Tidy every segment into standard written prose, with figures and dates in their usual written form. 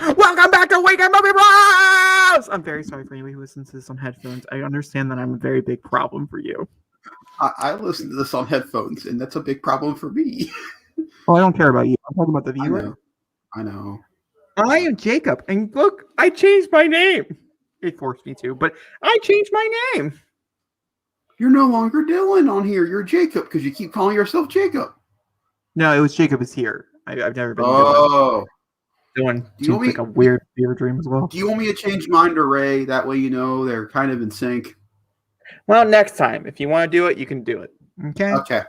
Welcome back to Weekend Movie Bros! I'm very sorry for anybody who listens to this on headphones. I understand that I'm a very big problem for you. I listen to this on headphones, and that's a big problem for me. Well, I don't care about you. I'm talking about the viewer. I know. I am Jacob, and look, I changed my name. It forced me to, but I changed my name. You're no longer Dylan on here. You're Jacob because you keep calling yourself Jacob. No, it was Jacob is here. I've never been Dylan. Dylan seems like a weird fever dream as well. Do you want me to change mine to Ray? That way you know they're kind of in sync. Well, next time. If you want to do it, you can do it. Okay? Okay.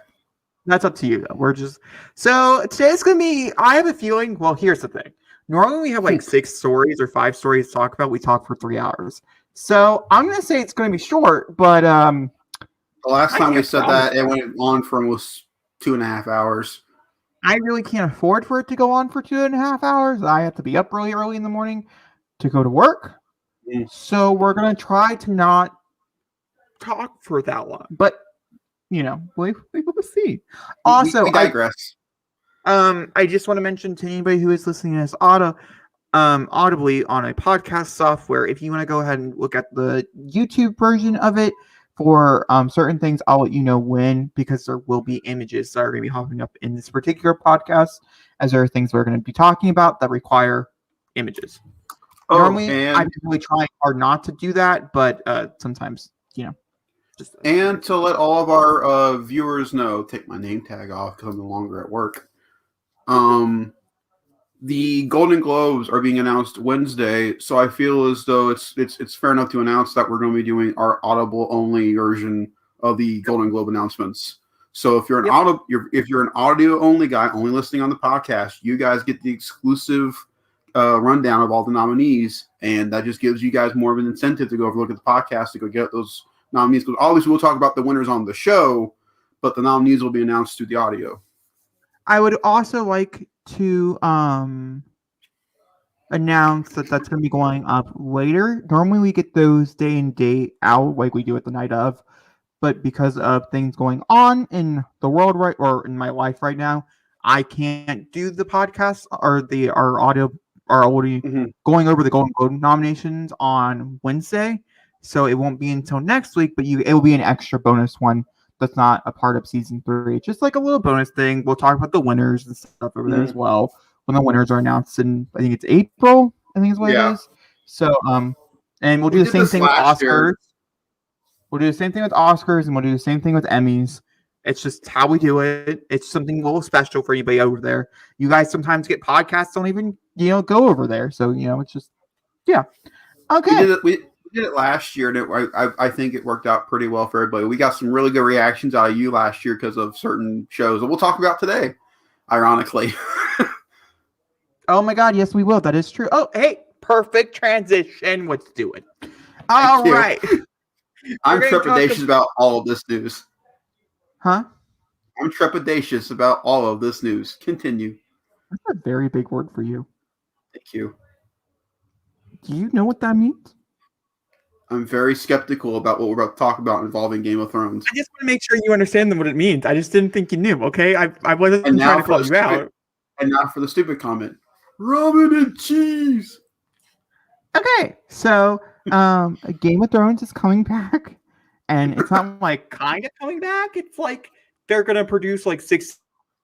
That's up to you, though. So today's going to be, I have a feeling, well, here's the thing. Normally we have like 6 stories or 5 stories to talk about. We talk for 3 hours. So I'm going to say it's going to be short, but the last time we said that, it went on for almost 2.5 hours. I really can't afford for it to go on for 2.5 hours. I have to be up really early in the morning to go to work. So we're going to try to not talk for that long. But, you know, we will see. Also, we digress. I just want to mention to anybody who is listening to this audibly on a podcast software, if you want to go ahead and look at the YouTube version of it, for certain things, I'll let you know when, because there will be images that are going to be popping up in this particular podcast, as there are things we're going to be talking about that require images. Normally, I'm really trying hard not to do that, but sometimes, you know. And to let all of our viewers know, take my name tag off because I'm no longer at work. The Golden Globes are being announced Wednesday, so I feel as though it's fair enough to announce that we're going to be doing our Audible only version of the Golden Globe announcements. So if you're an audio only guy, only listening on the podcast, you guys get the exclusive rundown of all the nominees, and that just gives you guys more of an incentive to go over look at the podcast to go get those nominees. Because obviously we'll talk about the winners on the show, but the nominees will be announced through the audio. I would also like to announce that that's going to be going up later. Normally we get those day and date out like we do at the night of, but because of things going on in the world or in my life right now, I can't do the podcast or our audio going over the Golden Globe nominations on Wednesday, so it won't be until next week, but it will be an extra bonus one that's not a part of season 3. Just like a little bonus thing. We'll talk about the winners and stuff over there as well when the winners are announced in, I think it's April, I think is what it is. So, and we'll do the same thing with Oscars. We'll do the same thing with Oscars, and we'll do the same thing with Emmys. It's just how we do it. It's something a little special for anybody over there. You guys sometimes get podcasts don't even, go over there. So, it's just, yeah. Okay. We did it last year, and I think it worked out pretty well for everybody. We got some really good reactions out of you last year because of certain shows that we'll talk about today, ironically. Oh my God, yes, we will. That is true. Oh, hey, perfect transition. Let's do it. All right. I'm trepidatious about all of this news. Huh? I'm trepidatious about all of this news. Continue. That's a very big word for you. Thank you. Do you know what that means? I'm very skeptical about what we're about to talk about involving Game of Thrones. I just want to make sure you understand what it means. I just didn't think you knew, okay? I wasn't trying to call you out. And now for the stupid comment. Ramen and cheese! Okay, so Game of Thrones is coming back. And it's not like kind of coming back. It's like they're going to produce like 6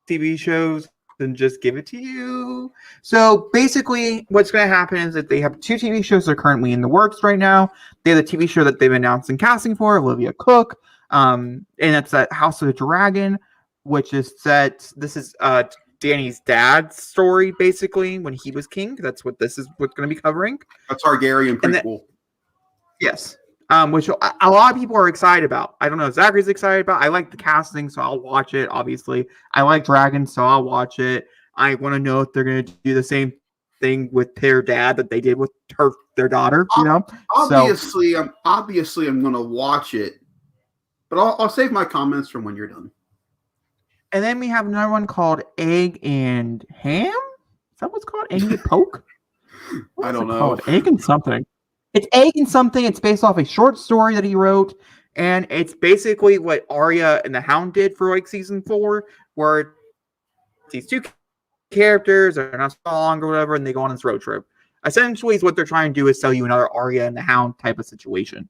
TV shows and just give it to you. So basically what's going to happen is that they have 2 TV shows that are currently in the works right now. They have the TV show that they've announced and casting for, Olivia Cook. And it's that House of the Dragon, which is set. This is Dany's dad's story, basically, when he was king. That's what this is what's going to be covering. A Targaryen prequel. Yes. Which a lot of people are excited about. I don't know if Zachary's excited about. I like the casting, so I'll watch it, obviously. I like dragons, so I'll watch it. I want to know if they're going to do the same thing with their dad that they did with their daughter, Obviously, I'm going to watch it. But I'll save my comments from when you're done. And then we have another one called Egg and Ham? Is that what's called? Egg and Poke? I don't know. Egg and something. It's Egg and something. It's based off a short story that he wrote. And it's basically what Arya and the Hound did for like season 4, where these 2 characters are not so long or whatever, and they go on this road trip. Essentially, what they're trying to do is sell you another Arya and the Hound type of situation.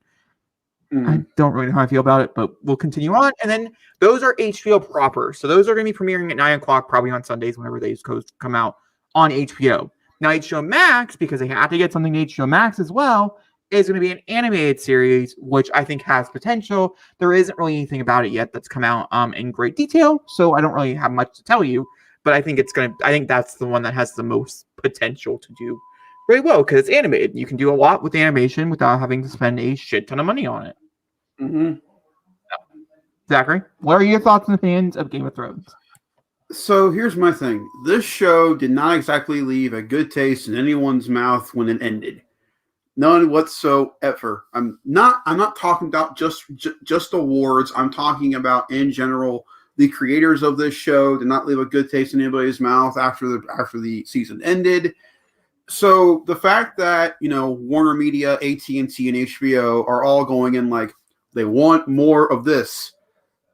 I don't really know how I feel about it, but we'll continue on. And then those are HBO proper. So those are going to be premiering at 9 o'clock, probably on Sundays, whenever these come out on HBO. Now, HBO Max, because they have to get something to HBO Max as well, is going to be an animated series, which I think has potential. There isn't really anything about it yet that's come out in great detail, so I don't really have much to tell you. But I think I think that's the one that has the most potential to do very well because it's animated. You can do a lot with animation without having to spend a shit ton of money on it. Mm-hmm. Zachary, what are your thoughts and opinions of Game of Thrones? So here's my thing. This show did not exactly leave a good taste in anyone's mouth when it ended. None whatsoever. I'm not talking about just awards. I'm talking about in general. The creators of this show did not leave a good taste in anybody's mouth after the season ended. So the fact that Warner Media, AT&T, and HBO are all going in like they want more of this,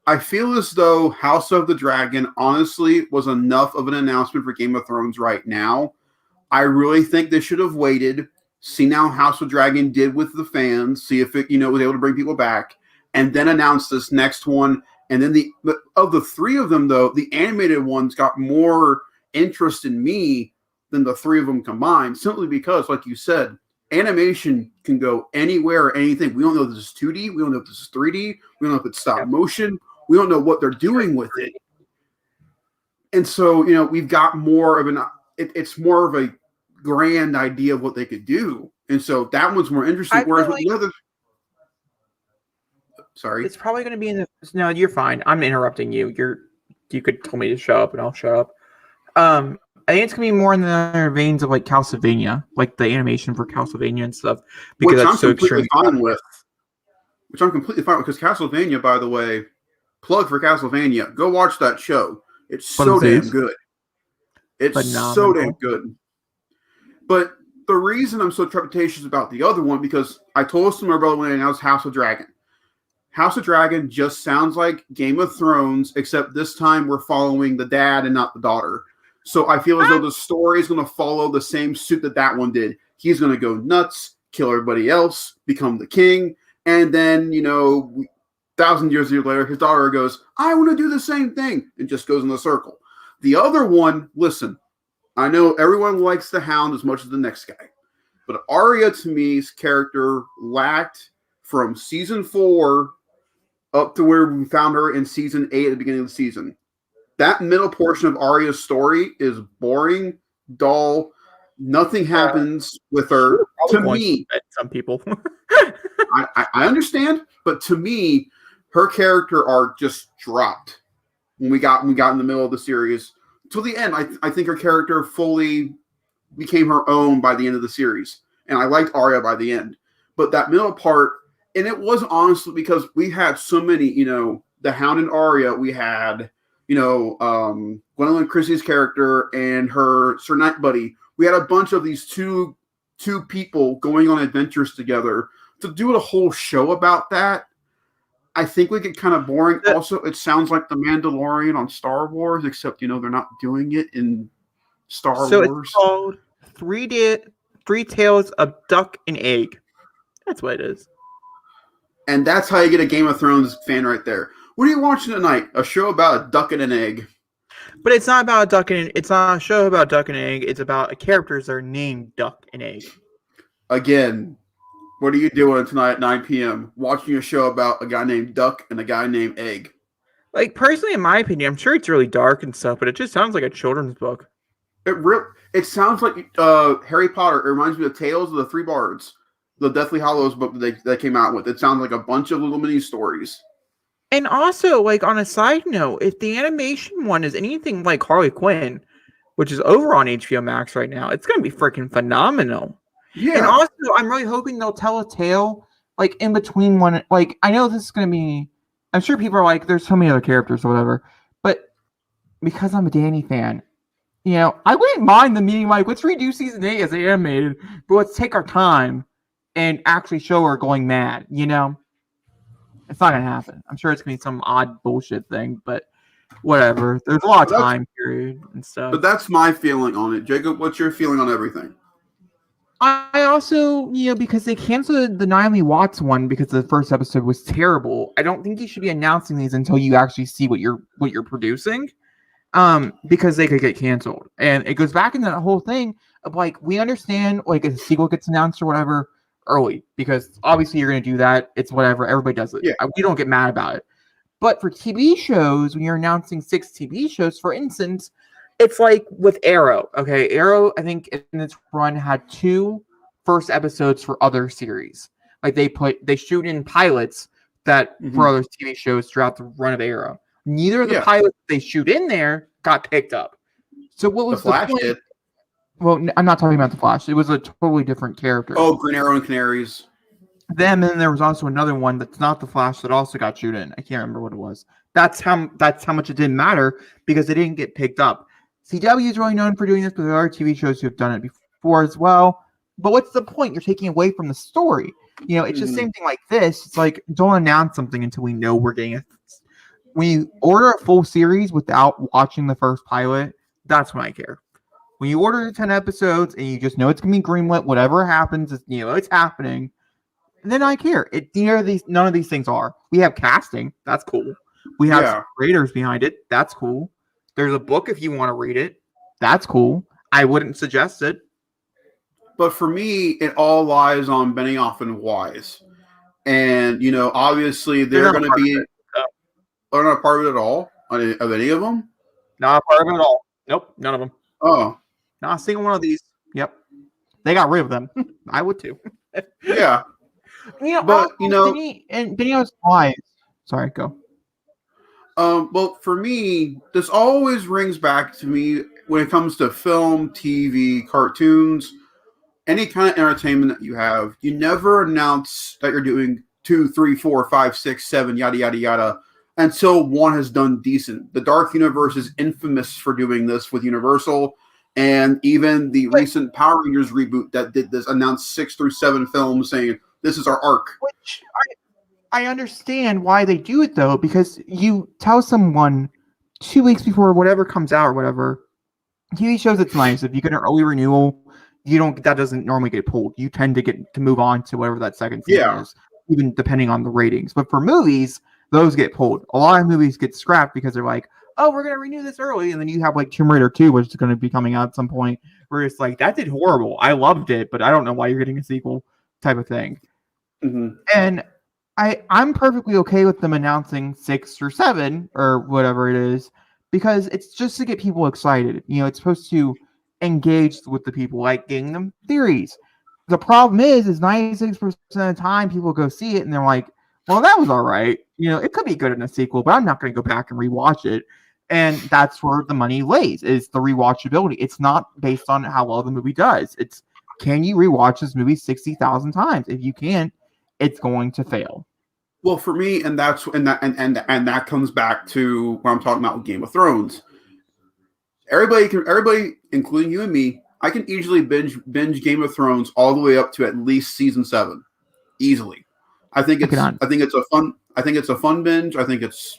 I feel as though House of the Dragon honestly was enough of an announcement for Game of Thrones right now. I really think they should have waited, see how House of Dragon did with the fans, see if it was able to bring people back, and then announce this next one. And then of the three of them, though, the animated ones got more interest in me than the three of them combined, simply because, like you said, animation can go anywhere or anything. We don't know if this is 2D. We don't know if this is 3D. We don't know if it's stop motion. We don't know what they're doing with it. And so, we've got more of it's more of a grand idea of what they could do. And so that one's more interesting. Whereas with the others, sorry. It's probably going to be in the... No, you're fine. I'm interrupting you. You could tell me to shut up and I'll shut up. I think it's going to be more in the veins of like Castlevania, like the animation for Castlevania and stuff. Because Which that's I'm completely fine with. Which I'm completely fine with because Castlevania, by the way, plug for Castlevania. Go watch that show. It's so damn good. It's so damn good. But the reason I'm so trepidatious about the other one, because I told this to my brother when I announced House of Dragon. House of Dragon just sounds like Game of Thrones, except this time we're following the dad and not the daughter. So I feel as though the story is going to follow the same suit that one did. He's going to go nuts, kill everybody else, become the king, and then, 1,000 years later, his daughter goes, I want to do the same thing, and just goes in a circle. The other one, listen, I know everyone likes the Hound as much as the next guy, but Arya, to me's character lacked from season 4 up to where we found her in season 8 at the beginning of the season. That middle portion of Arya's story is boring, dull. Nothing happens with her. To me, some people. I understand, but to me, her character arc just dropped when we got in the middle of the series. Till the end, I think her character fully became her own by the end of the series. And I liked Arya by the end. But that middle part, and it was honestly because we had so many, the Hound and Arya, we had, Gwendolyn Christie's character and her Sir Knight buddy. We had a bunch of these two people going on adventures together. To do a whole show about that, I think we get kind of boring. Also, it sounds like The Mandalorian on Star Wars, except, they're not doing it in Star Wars. So it's called Three Tales of Duck and Egg. That's what it is. And that's how you get a Game of Thrones fan right there. What are you watching tonight? A show about a duck and an egg. But it's not about a duck and it's not a show about duck and egg. It's about characters that are named Duck and Egg. Again, what are you doing tonight at 9 p.m.? Watching a show about a guy named Duck and a guy named Egg. Like, personally, in my opinion, I'm sure it's really dark and stuff, but it just sounds like a children's book. It sounds like Harry Potter. It reminds me of Tales of the Three Bards, the Deathly Hallows book that they came out with. It sounds like a bunch of little mini stories. And also, like, on a side note, if the animation one is anything like Harley Quinn, which is over on HBO Max right now, it's going to be freaking phenomenal. Yeah. And also, I'm really hoping they'll tell a tale, like, in between one. Like, I know this is going to be... I'm sure people are like, there's so many other characters or whatever. But because I'm a Dany fan, I wouldn't mind them being like, let's redo season 8 as animated, but let's take our time and actually show her going mad, It's not going to happen. I'm sure it's going to be some odd bullshit thing, but whatever. There's a lot of time period and stuff. But that's my feeling on it. Jacob, what's your feeling on everything? I also, because they canceled the Naomi Watts one because the first episode was terrible. I don't think you should be announcing these until you actually see what you're producing. Because they could get canceled. And it goes back into that whole thing of like, we understand like if a sequel gets announced or whatever early, because obviously you're going to do that. It's whatever. Everybody does it. Yeah. We don't get mad about it. But for TV shows, when you're announcing 6 TV shows, for instance, it's like with Arrow. Okay. Arrow, I think in its run had 2 first episodes for other series. Like they shoot in pilots that for other TV shows throughout the run of Arrow. Neither of the pilots they shoot in there got picked up. So what was the point? Did. Well, I'm not talking about the Flash. It was a totally different character. Oh, Green Arrow and Canaries. Them, and then there was also another one that's not the Flash that also got shoot in. I can't remember what it was. That's how much it didn't matter because they didn't get picked up. CW is really known for doing this, but there are TV shows who have done it before as well. But what's the point? You're taking away from the story. It's just the same thing like this. It's like, don't announce something until we know we're getting it. When you order a full series without watching the first pilot, that's when I care. When you order 10 episodes and you just know it's going to be greenlit, whatever happens, it's happening, then I care. None of these things are. We have casting. That's cool. We have creators behind it. That's cool. There's a book if you want to read it. That's cool. I wouldn't suggest it. But for me, it all lies on Benioff and Wise. And, obviously they're going to be... They're not part of it at all? Of any of them? Not part of it at all. Nope, none of them. Oh. Not a single one of these. Yep. They got rid of them. I would too. Yeah. But, Benioff's Wise. Sorry, go. Well, for me, this always rings back to me when it comes to film, TV, cartoons, any kind of entertainment that you have. You never announce that you're doing 2, 3, 4, 5, 6, 7, yada, yada, yada, until one has done decent. The Dark Universe is infamous for doing this with Universal, and even the recent Power Rangers reboot that did this announced 6 through 7 films saying, this is our arc. Which I understand why they do it, though, because you tell someone 2 weeks before whatever comes out or whatever, TV shows it's nice. If you get an early renewal, that doesn't normally get pulled. You tend to move on to whatever that second season is, even depending on the ratings. But for movies, those get pulled. A lot of movies get scrapped because they're like, oh, we're going to renew this early. And then you have like Tomb Raider 2, which is going to be coming out at some point, where it's like, that did horrible. I loved it, but I don't know why you're getting a sequel type of thing. Mm-hmm. And I'm perfectly okay with them announcing 6 or 7 or whatever it is, because it's just to get people excited. It's supposed to engage with the people, like getting them theories. The problem is 96% of the time people go see it and they're like, well, that was all right. It could be good in a sequel, but I'm not going to go back and rewatch it. And that's where the money lays, is the rewatchability. It's not based on how well the movie does. It's, can you rewatch this movie 60,000 times? If you can't, it's going to fail. Well, for me, and that comes back to what I'm talking about with Game of Thrones. Everybody, including you and me, I can easily binge Game of Thrones all the way up to at least season 7, easily. I think it's a fun binge. I think it's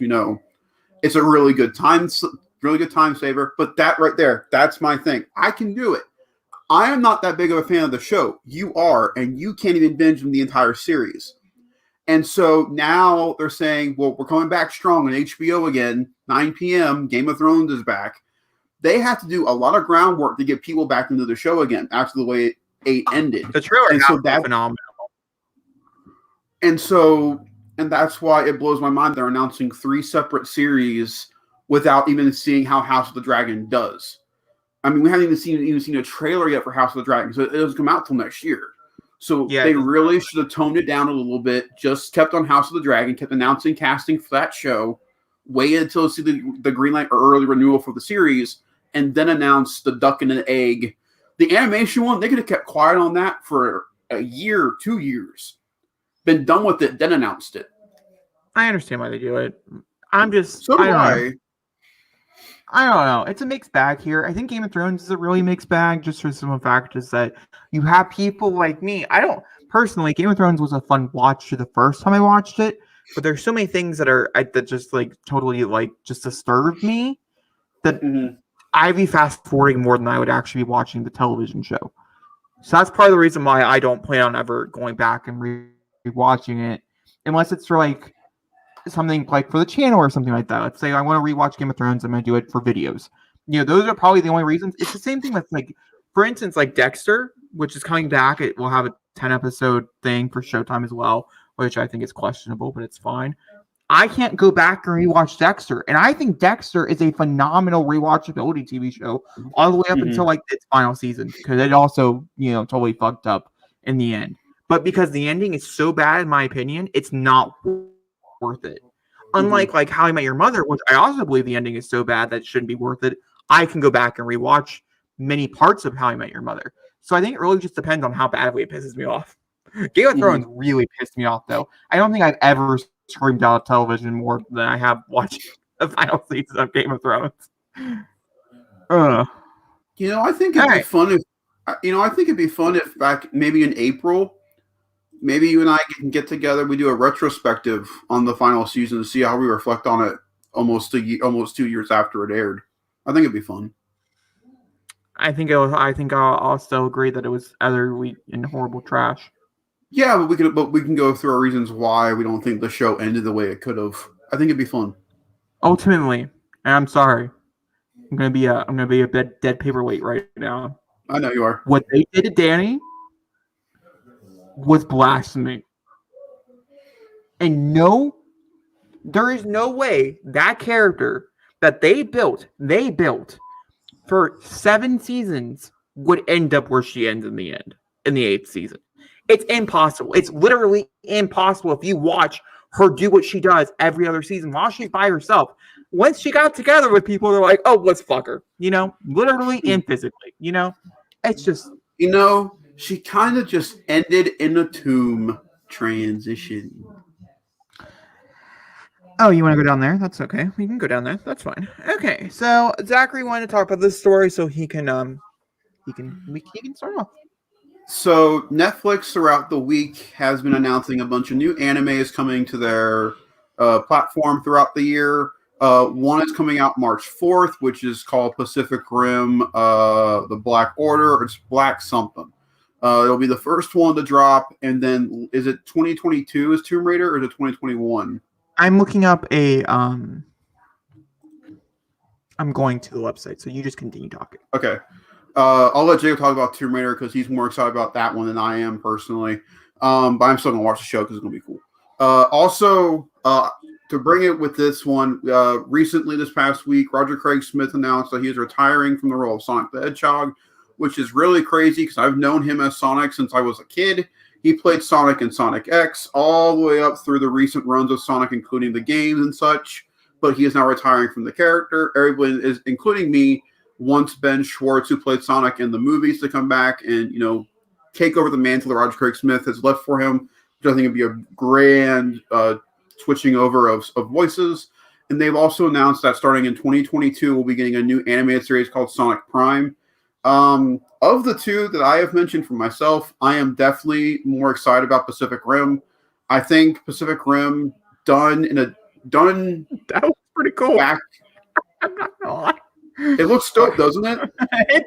it's a really good time saver. But that right there, that's my thing. I can do it. I am not that big of a fan of the show. You are, and you can't even binge the entire series. And so now they're saying, well, we're coming back strong on HBO again, 9 p.m. Game of Thrones is back. They have to do a lot of groundwork to get people back into the show again after the way 8 ended. The trailer is phenomenal. And that's why it blows my mind they're announcing 3 separate series without even seeing how House of the Dragon does. I mean, we haven't even seen a trailer yet for House of the Dragon, so it doesn't come out till next year. So they really should have toned it down a little bit, just kept on House of the Dragon, kept announcing casting for that show, waited until see the green light or early renewal for the series, and then announced the Duck and an Egg. The animation one, they could have kept quiet on that for a year, 2 years. Been done with it, then announced it. I understand why they do it. I don't know. It's a mixed bag here. I think Game of Thrones is a really mixed bag just for some factors that you have people like me. I don't personally. Game of Thrones was a fun watch the first time I watched it, but there's so many things that just like totally like just disturbed me that I'd be fast forwarding more than I would actually be watching the television show. So that's part of the reason why I don't plan on ever going back and rewatching it, unless it's for like something like for the channel or something like that. Let's say I want to rewatch Game of Thrones, I'm going to do it for videos. Those are probably the only reasons. It's the same thing with like, for instance, like Dexter, which is coming back. It will have a 10-episode thing for Showtime as well, which I think is questionable, but it's fine. I can't go back and rewatch Dexter, and I think Dexter is a phenomenal rewatchability TV show all the way up until like its final season, because it also totally fucked up in the end. But because the ending is so bad, in my opinion, it's not worth it. Unlike like How I Met Your Mother, which I also believe the ending is so bad that it shouldn't be worth it, I can go back and rewatch many parts of How I Met Your Mother. So I think it really just depends on how badly it pisses me off. Game of Thrones really pissed me off, though. I don't think I've ever screamed out of television more than I have watching the final season of Game of Thrones. I think it'd be fun if I think it'd be fun if back maybe in April, maybe you and I can get together. We do a retrospective on the final season to see how we reflect on it almost 2 years after it aired. I think it'd be fun. I think I'll still agree that it was utterly in horrible trash. Yeah, but we can go through our reasons why we don't think the show ended the way it could have. I think it'd be fun. Ultimately, and I'm sorry, I'm gonna be a dead paperweight right now. I know you are. What they did to Danny was blasphemy, and there is no way that character that they built for 7 seasons would end up where she ends in the end, in the 8th season. It's impossible. It's literally impossible if you watch her do what she does every other season while she's by herself. Once she got together with people, they're like, oh, let's fuck her. Literally and physically. It's just... she kind of just ended in a tomb transition. Oh, you want to go down there? That's okay. We can go down there. That's fine. Okay, so Zachary wanted to talk about this story so he can start off. So Netflix throughout the week has been announcing a bunch of new animes coming to their platform throughout the year. One is coming out March 4th, which is called Pacific Rim, The Black Order. It's Black something. It'll be the first one to drop, and then is it 2022 is Tomb Raider, or is it 2021? I'm looking up I'm going to the website, so you just continue talking. Okay. I'll let Jacob talk about Tomb Raider because he's more excited about that one than I am personally. But I'm still going to watch the show because it's going to be cool. Also, to bring it with this one, recently this past week, Roger Craig Smith announced that he is retiring from the role of Sonic the Hedgehog, which is really crazy because I've known him as Sonic since I was a kid. He played Sonic in Sonic X all the way up through the recent runs of Sonic, including the games and such. But he is now retiring from the character. Everyone is, including me, wants Ben Schwartz, who played Sonic in the movies, to come back and, take over the mantle that Roger Craig Smith has left for him, which I think would be a grand switching over of voices. And they've also announced that starting in 2022, we'll be getting a new animated series called Sonic Prime. Of the two that I have mentioned for myself, I am definitely more excited about Pacific Rim. I think Pacific Rim that was pretty cool. Back, I'm not gonna lie. It looks dope, doesn't it?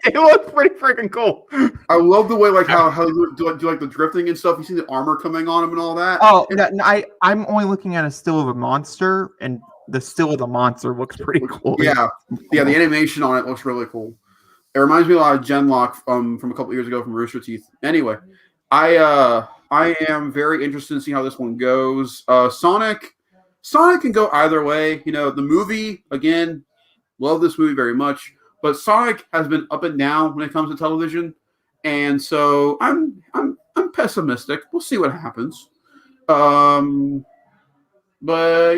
It looks pretty freaking cool. I love the way, like how you do like the drifting and stuff. You see the armor coming on him and all that. Oh, I'm only looking at a still of a monster, and the still of the monster looks pretty cool. Yeah, the animation on it looks really cool. It reminds me a lot of Genlock from a couple years ago from Rooster Teeth. Anyway, I am very interested to see how this one goes. Sonic can go either way. The movie, again, love this movie very much, but Sonic has been up and down when it comes to television, and so I'm pessimistic. We'll see what happens. But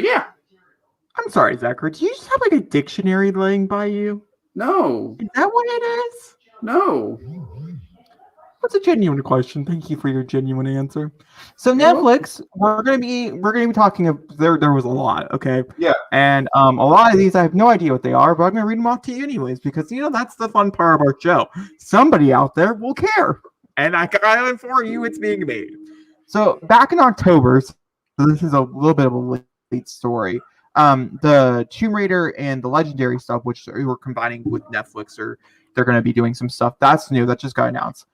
yeah. I'm sorry, Zachary. Do you just have like a dictionary laying by you? No. Is that what it is? No. That's a genuine question. Thank you for your genuine answer. So Netflix, we're gonna be talking. There was a lot, okay? Yeah. And a lot of these I have no idea what they are, but I'm gonna read them off to you anyways because that's the fun part of our show. Somebody out there will care, and I can inform you it's being made. So back in October, so this is a little bit of a late story. The Tomb Raider and the Legendary stuff, which we're combining with Netflix, or they're going to be doing some stuff that's new that just got announced.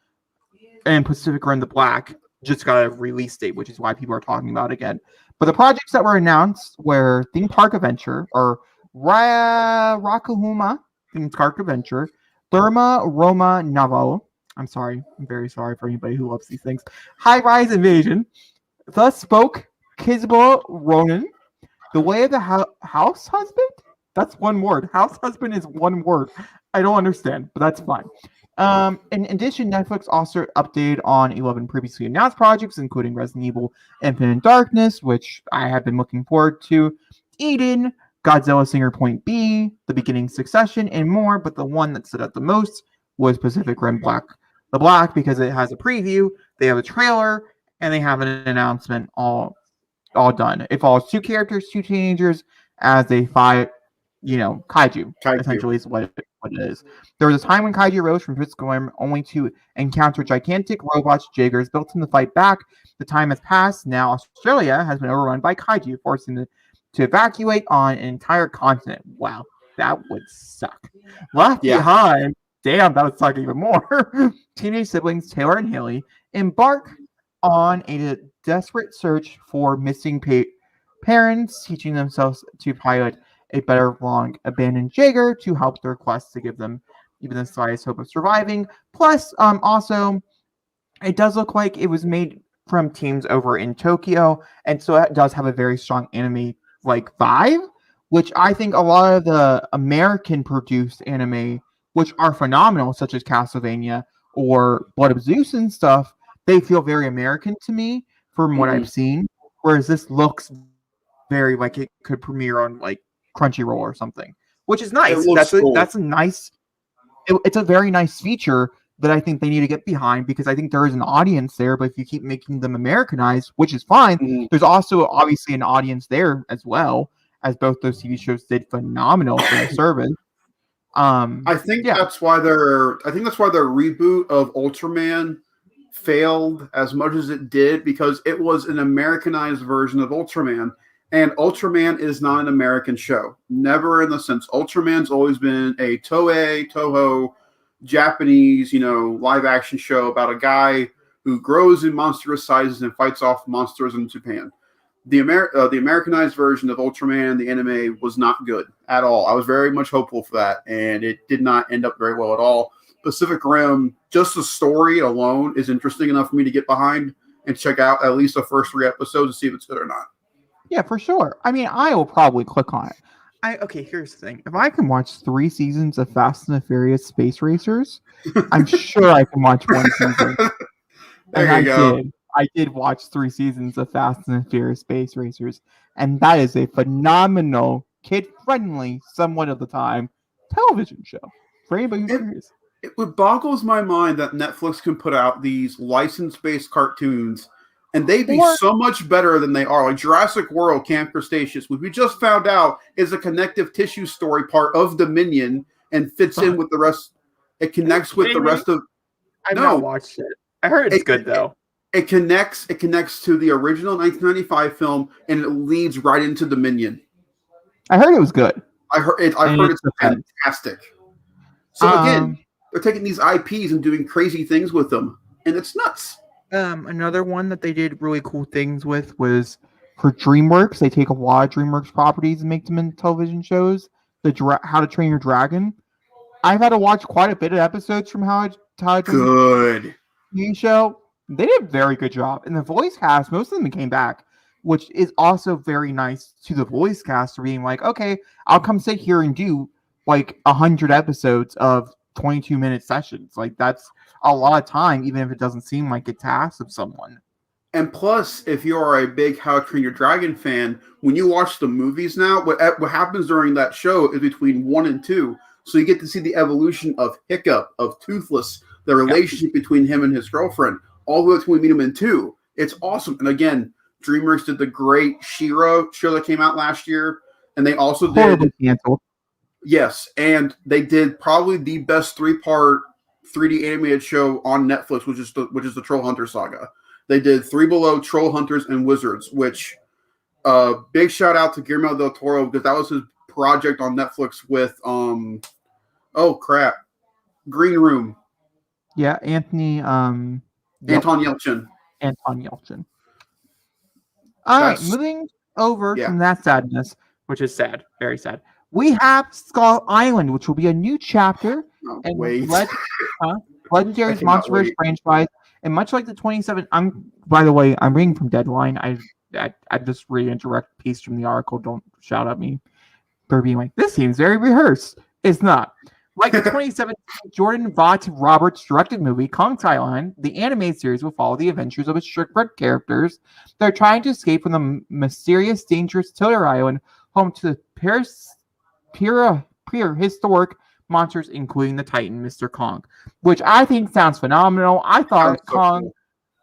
and Pacific Rim: The Black just got a release date, which is why people are talking about it again. But the projects that were announced were Theme Park Adventure, or Rakahuma Theme Park Adventure, Therma Roma Novo. I'm sorry. I'm very sorry for anybody who loves these things. High Rise Invasion, The Spoke, Kizbo Ronin, The Way of the House Husband? That's one word. House Husband is one word. I don't understand, but that's fine. In addition, Netflix also updated on 11 previously announced projects, including Resident Evil Infinite Darkness, which I have been looking forward to, Eden, Godzilla Singer Point B, The Beginning Succession, and more, but the one that stood out the most was Pacific Rim The Black, because it has a preview, they have a trailer, and they have an announcement all done. It follows two characters, two teenagers, as they fight, kaiju. Essentially is what it is. There was a time when kaiju rose from Pacific Rim only to encounter gigantic robots, Jaegers, built in to fight back. The time has passed. Now Australia has been overrun by kaiju, forcing them to evacuate on an entire continent. Wow, that would suck. Left behind, damn, that would suck even more. Teenage siblings Taylor and Haley embark on a desperate search for missing parents, teaching themselves to pilot a better long-abandoned Jaeger to help their quest to give them even the slightest hope of surviving. Plus, also, it does look like it was made from teams over in Tokyo, and so it does have a very strong anime-like vibe, which I think a lot of the American-produced anime, which are phenomenal, such as Castlevania or Blood of Zeus and stuff, they feel very American to me from what I've seen, whereas this looks very like it could premiere on like Crunchyroll or something, which is nice. That's a nice. It's a very nice feature that I think they need to get behind, because I think there is an audience there. But if you keep making them Americanized, which is fine, there's also obviously an audience there as well, as both those TV shows did phenomenal for the service. I think that's why their reboot of Ultraman failed as much as it did, because it was an Americanized version of Ultraman. And Ultraman is not an American show. Never in the sense. Ultraman's always been a Toho, Japanese, live action show about a guy who grows in monstrous sizes and fights off monsters in Japan. The Americanized version of Ultraman, the anime, was not good at all. I was very much hopeful for that, and it did not end up very well at all. Pacific Rim, just the story alone is interesting enough for me to get behind and check out at least the first 3 episodes to see if it's good or not. Yeah, for sure. I mean, I will probably click on it. Okay, here's the thing. If I can watch 3 seasons of Fast and the Furious Space Racers, I'm sure I can watch 1 season. I did watch 3 seasons of Fast and the Furious Space Racers, and that is a phenomenal, kid-friendly, somewhat of the time, television show for anybody who's curious. It boggles my mind that Netflix can put out these license-based cartoons and they'd be so much better than they are. Like Jurassic World, Camp Cretaceous, which we just found out is a connective tissue story part of Dominion and fits in with the rest. It connects with the rest of. I've not watched it. I heard it's good though. It connects to the original 1995 film, and it leads right into Dominion. I heard it was good. I heard it's fantastic. So again, they're taking these IPs and doing crazy things with them, and it's nuts. Another one that they did really cool things with was for DreamWorks. They take a lot of DreamWorks properties and make them into television shows. How to Train Your Dragon. I've had to watch quite a bit of episodes from How to Train Good TV show. They did a very good job. And the voice cast, most of them came back, which is also very nice to the voice cast for being like, okay, I'll come sit here and do like 100 episodes of 22-minute sessions. Like that's a lot of time, even if it doesn't seem like a task of someone. And plus, if you are a big How to Train Your Dragon fan, when you watch the movies now, what happens during that show is between 1 and 2. So you get to see the evolution of Hiccup, of Toothless, the relationship between him and his girlfriend, all the way to when we meet him in 2. It's awesome. And again, DreamWorks did the great She-Ra show that came out last year. And they also did... canceled. Yes, and they did probably the best 3-part 3D animated show on Netflix, which is the Troll Hunter saga. They did 3 Below, Troll Hunters, and Wizards, which big shout out to Guillermo del Toro, because that was his project on Netflix with Green Room. Yeah, Anthony Yep, Anton Yelchin. Anton Yelchin. All right, That's moving over yeah. from that sadness, which is sad, very sad. We have Skull Island, which will be a new chapter Oh, and wait. Huh? I Legendary's cannot Monsterverse wait. franchise, and much like the 27, by the way, I'm reading from Deadline. I just reading a direct piece from the article. Don't shout at me for being like, this seems very rehearsed. It's not. Like the 2017 Jordan Vogt Roberts directed movie Kong Island, the animated series will follow the adventures of its shipwrecked characters that are trying to escape from the mysterious, dangerous Tiller Island, home to the prehistoric monsters, including the Titan, Mr. Kong, which I think sounds phenomenal. I thought So Kong,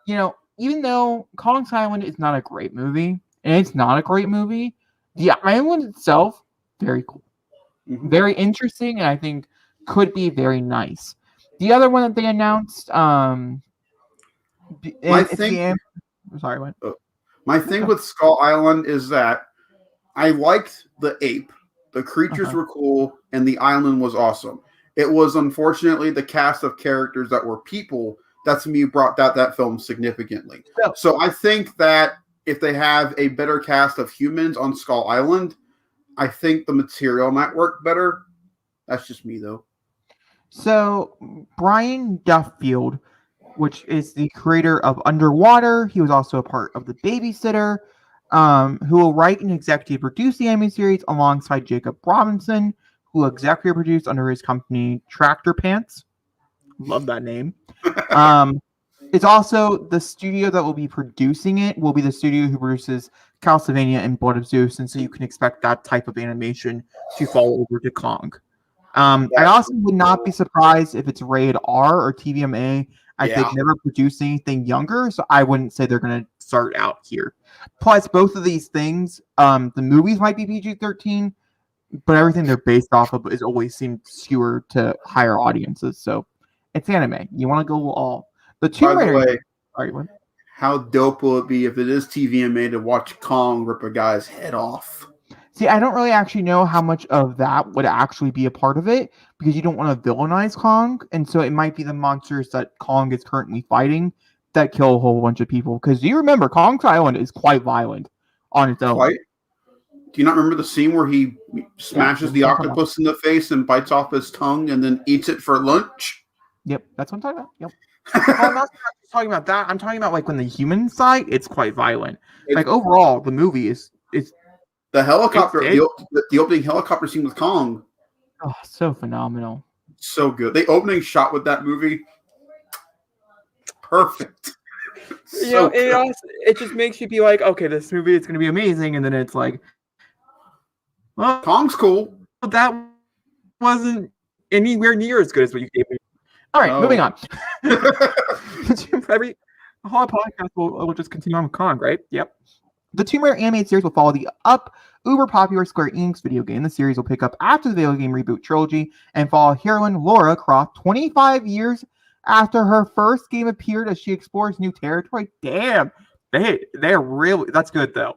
cool. even though Kong's Island is not a great movie, and it's not a great movie, the island itself, very cool. Mhm. Very interesting, and I think could be very nice. The other one that they announced, sorry, what? My thing with Skull Island is that I liked the ape. The creatures were cool, and the island was awesome. It was unfortunately the cast of characters that were people that to me brought that film significantly. So I think that if they have a better cast of humans on Skull Island, I think the material might work better. That's just me, though. So Brian Duffield, which is the creator of Underwater, he was also a part of The Babysitter, who will write and executive produce the anime series alongside Jacob Robinson, who will executive produce under his company Tractor Pants. Love that name. It's also the studio that will be producing it will be the studio who produces Castlevania and Blood of Zeus, and so you can expect that type of animation to fall over to Kong. I also would not be surprised if it's rated R or TVMA. They've never produced anything younger, so I wouldn't say they're going to start out here. Plus, both of these things, the movies might be PG-13, but everything they're based off of is always seemed skewered to higher audiences. So it's anime. You want to go all. The Tomb Raider. By the way, sorry, what? How dope will it be if it is TVMA to watch Kong rip a guy's head off? See, I don't really actually know how much of that would actually be a part of it because you don't want to villainize Kong, and so it might be the monsters that Kong is currently fighting that kill a whole bunch of people. Because you remember, Kong's Island is quite violent on its own. Quite? Do you not remember the scene where he smashes the octopus in the face and bites off his tongue and then eats it for lunch? Yep, that's what I'm talking about. Yep. I'm not talking about that. I'm talking about like when the human side, it's quite violent. Like overall, the movie is the helicopter, the opening helicopter scene with Kong. Oh, so phenomenal. So good. The opening shot with that movie, perfect. It just makes you be like, okay, this movie is going to be amazing, and then it's like, well, Kong's cool. That wasn't anywhere near as good as what you gave me. All right, moving on. Every whole podcast will just continue on with Kong, right? Yep. The Tomb Raider animated series will follow the uber popular Square Enix video game. The series will pick up after the video game reboot trilogy and follow heroine Lara Croft 25 years after her first game appeared as she explores new territory. Damn, they're really, that's good though,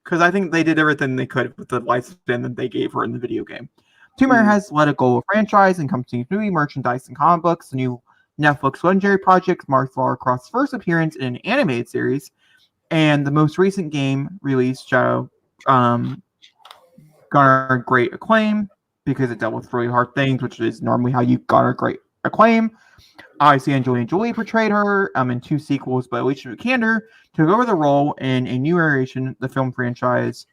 because I think they did everything they could with the lifespan that they gave her in the video game. Tomb Raider has let it go a franchise and encompassing movie, merchandise, and comic books. The new Netflix Legendary project marks Lara Croft's first appearance in an animated series. And the most recent game released, Shadow, garnered great acclaim because it dealt with really hard things, which is normally how you garner great acclaim. Obviously, Angelina Jolie portrayed her in 2 sequels, but Alicia Vikander took over the role in a new iteration, the film franchise.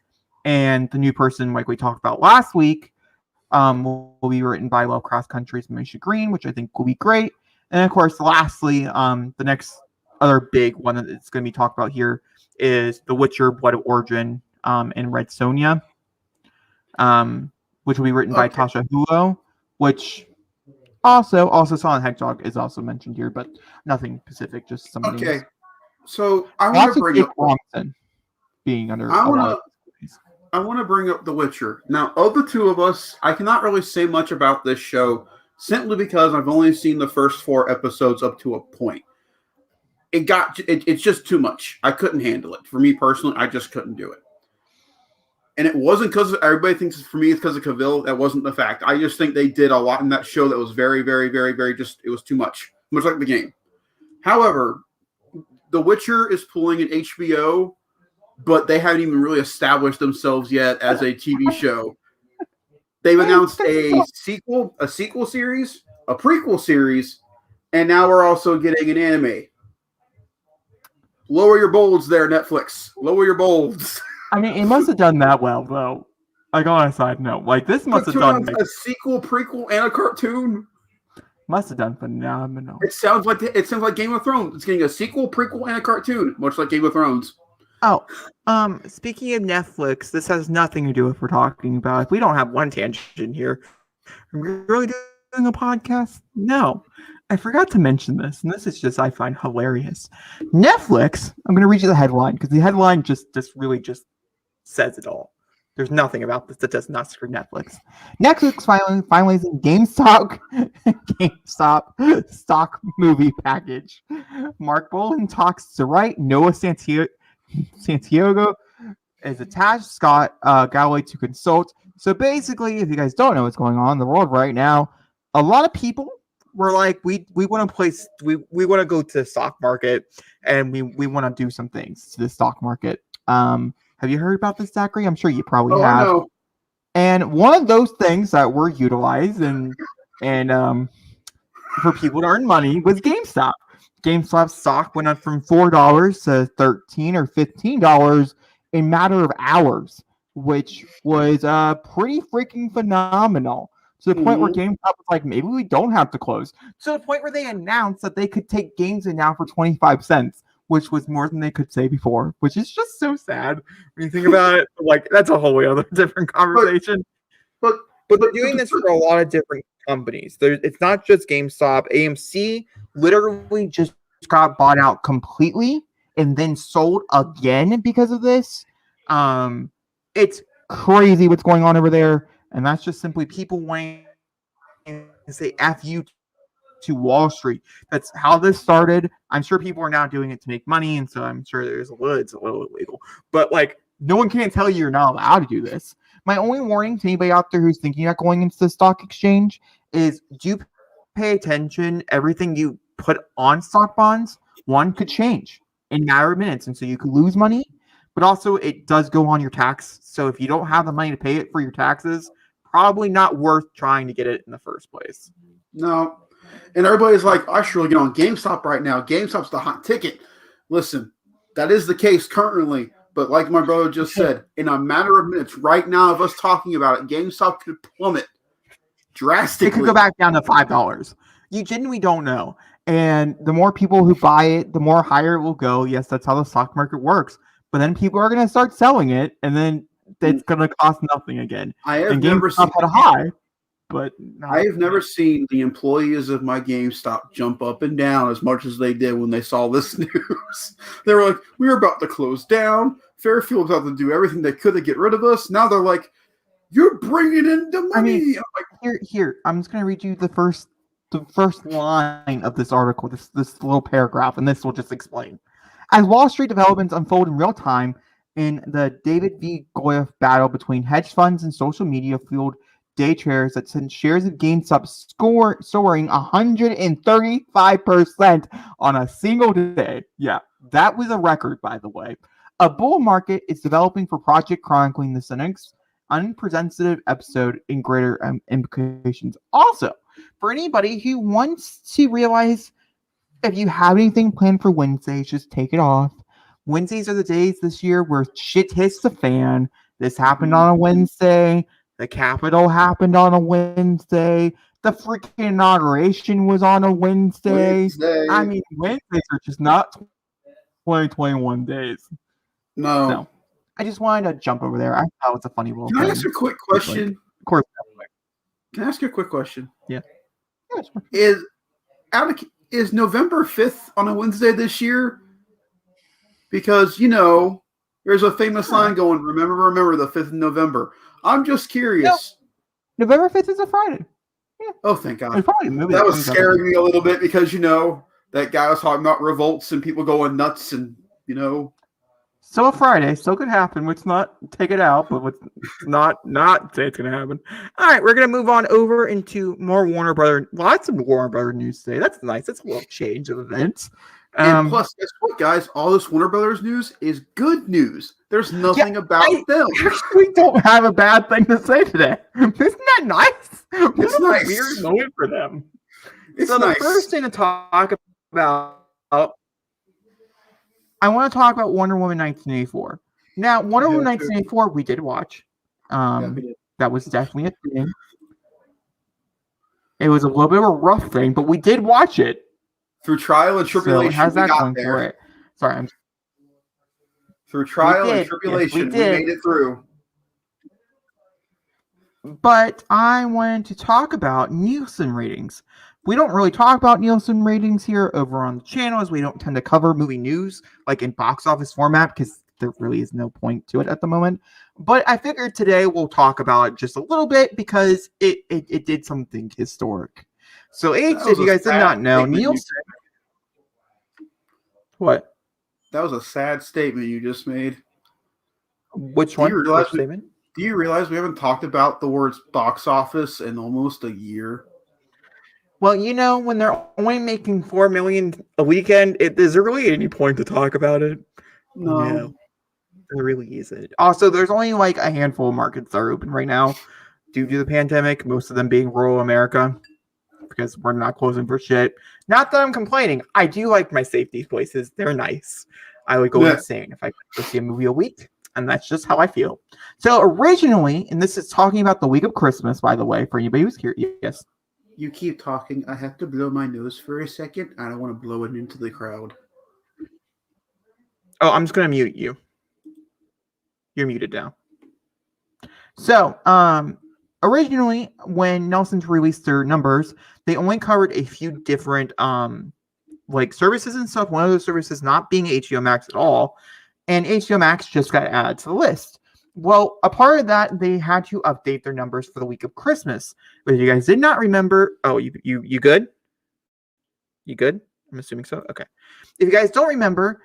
And the new person, like we talked about last week, will be written by Lovecraft Country's Maisha Green, which I think will be great. And of course, lastly, the next other big one that's going to be talked about here is The Witcher: Blood of Origin and Red Sonja, which will be written by Tasha Hulo, which also Sonic Hedgehog is also mentioned here, but nothing specific, just some names. So I want to bring up Thompson being under. I want to bring up The Witcher. Now, of the two of us, I cannot really say much about this show simply because I've only seen the first 4 episodes up to a point. It's just too much. I couldn't handle it. For me personally, I just couldn't do it. And it wasn't because everybody thinks for me it's because of Cavill. That wasn't the fact. I just think they did a lot in that show that was very, very, very, very just, it was too much. Much like the game. However, The Witcher is pulling an HBO, but they haven't even really established themselves yet as a TV show. They've announced a sequel series, a prequel series, and now we're also getting an anime. Lower your bolds there, Netflix. Lower your bolds. I mean, it must have done that well, though. Like, on a side note, like, this must have done... a sequel, prequel, and a cartoon. Must have done phenomenal. It sounds like Game of Thrones. It's getting a sequel, prequel, and a cartoon, much like Game of Thrones. Oh, speaking of Netflix, this has nothing to do with what we're talking about. If we don't have one tangent here, are we really doing a podcast? No. I forgot to mention this, and this is just, I find hilarious. Netflix, I'm going to read you the headline, because the headline just really says it all. There's nothing about this that does not scream Netflix. Netflix finalizing GameStop stock movie package. Mark Bolan talks to write. Noah Santiago is attached. Scott Galloway to consult. So basically, if you guys don't know what's going on in the world right now, a lot of people were like, we want to place, we want to go to the stock market, and we want to do some things to the stock market. Have you heard about this, Zachary? I'm sure you probably have. I know. And one of those things that were utilized and for people to earn money was GameStop. GameStop stock went up from $4 to $13 or $15 in a matter of hours, which was pretty freaking phenomenal. To the point where GameStop was like, maybe we don't have to close. To the point where they announced that they could take games in now for 25 cents. Which was more than they could say before, which is just so sad when you think about it. Like, that's a whole other different conversation. But they're doing this for a lot of different companies. It's not just GameStop. AMC literally just got bought out completely and then sold again because of this. It's crazy what's going on over there, and that's just simply people wanting to say F you to Wall Street. That's how this started. I'm sure people are now doing it to make money, and so I'm sure it's a little illegal. But like, no one can tell you you're not allowed to do this. My only warning to anybody out there who's thinking about going into the stock exchange is do pay attention. Everything you put on stock bonds, one could change in a matter of minutes, and so you could lose money. But also, it does go on your tax. So if you don't have the money to pay it for your taxes, probably not worth trying to get it in the first place. No. And everybody's like, I should really get on GameStop right now. GameStop's the hot ticket. Listen, that is the case currently. But like my brother just said, in a matter of minutes, right now of us talking about it, GameStop could plummet drastically. It could go back down to $5. You genuinely don't know. And the more people who buy it, the more higher it will go. Yes, that's how the stock market works. But then people are going to start selling it, and then it's going to cost nothing again. I have never seen at a high. But I have never seen the employees of my GameStop jump up and down as much as they did when they saw this news. They were like, we were about to close down. Fairfield's about to do everything they could to get rid of us. Now they're like, you're bringing in the money. I mean, here, I'm just going to read you the first line of this article, this little paragraph, and this will just explain. As Wall Street developments unfold in real time in the David v. Goliath battle between hedge funds and social media fueled day traders that sent shares of GameStop soaring 135% on a single day. Yeah, that was a record, by the way. A bull market is developing for Project chronicling the cynics' unprecedented episode in greater implications. Also, for anybody who wants to realize if you have anything planned for Wednesdays, just take it off. Wednesdays are the days this year where shit hits the fan. This happened on a Wednesday. The Capitol happened on a Wednesday. The freaking inauguration was on a Wednesday. I mean, Wednesdays are just not 2021 days. No. So, I just wanted to jump over there. I thought it was a funny little thing. Can I ask a quick question? Like, of course. Can I ask you a quick question? Yeah. Sure. Is November 5th on a Wednesday this year? Because, you know, there's a famous line going, remember the 5th of November. I'm just curious. No. November 5th is a Friday. Yeah. Oh, thank God. That was scaring me a little bit because, you know, that guy was talking about revolts and people going nuts and, you know. So a Friday still could happen. Let's not take it out, but let's not say it's going to happen. All right, we're going to move on over into more Warner Brother. Lots of Warner Brother news today. That's nice. That's a little change of events. And plus, guess what, guys? All this Warner Brothers news is good news. There's nothing about them. We don't have a bad thing to say today. Isn't that nice? It's nice. A weird moment for them. It's so nice. The first thing to talk about, I want to talk about Wonder Woman 1984. Now, Wonder Woman 1984, we did watch. That was definitely a thing. It was a little bit of a rough thing, but we did watch it. Through trial and tribulation, how's that going there. for it? Sorry, Through trial and tribulation, we made it through. But I wanted to talk about Nielsen ratings. We don't really talk about Nielsen ratings here over on the channel, as we don't tend to cover movie news like in box office format, because there really is no point to it at the moment. But I figured today we'll talk about it just a little bit because it did something historic. So H, if you guys did not know, Nielsen... What? That was a sad statement you just made. Which one? Which statement? Do you realize we haven't talked about the words box office in almost a year? Well, when they're only making $4 million a weekend, is there really any point to talk about it? No. There really isn't. Also, there's only like a handful of markets that are open right now due to the pandemic, most of them being rural America, because we're not closing for shit. Not that I'm complaining. I do like my safety places. They're nice. I would go insane if I could go see a movie a week, and that's just how I feel. So originally, and this is talking about the week of Christmas, by the way, for anybody who's curious. You keep talking. I have to blow my nose for a second. I don't want to blow it into the crowd. Oh, I'm just going to mute you. You're muted now. So, originally, when Nielsen's released their numbers, they only covered a few different services and stuff. One of those services not being HBO Max at all, and HBO Max just got added to the list. Well, a part of that, they had to update their numbers for the week of Christmas. But if you guys did not remember, you good? You good? I'm assuming so. Okay. If you guys don't remember,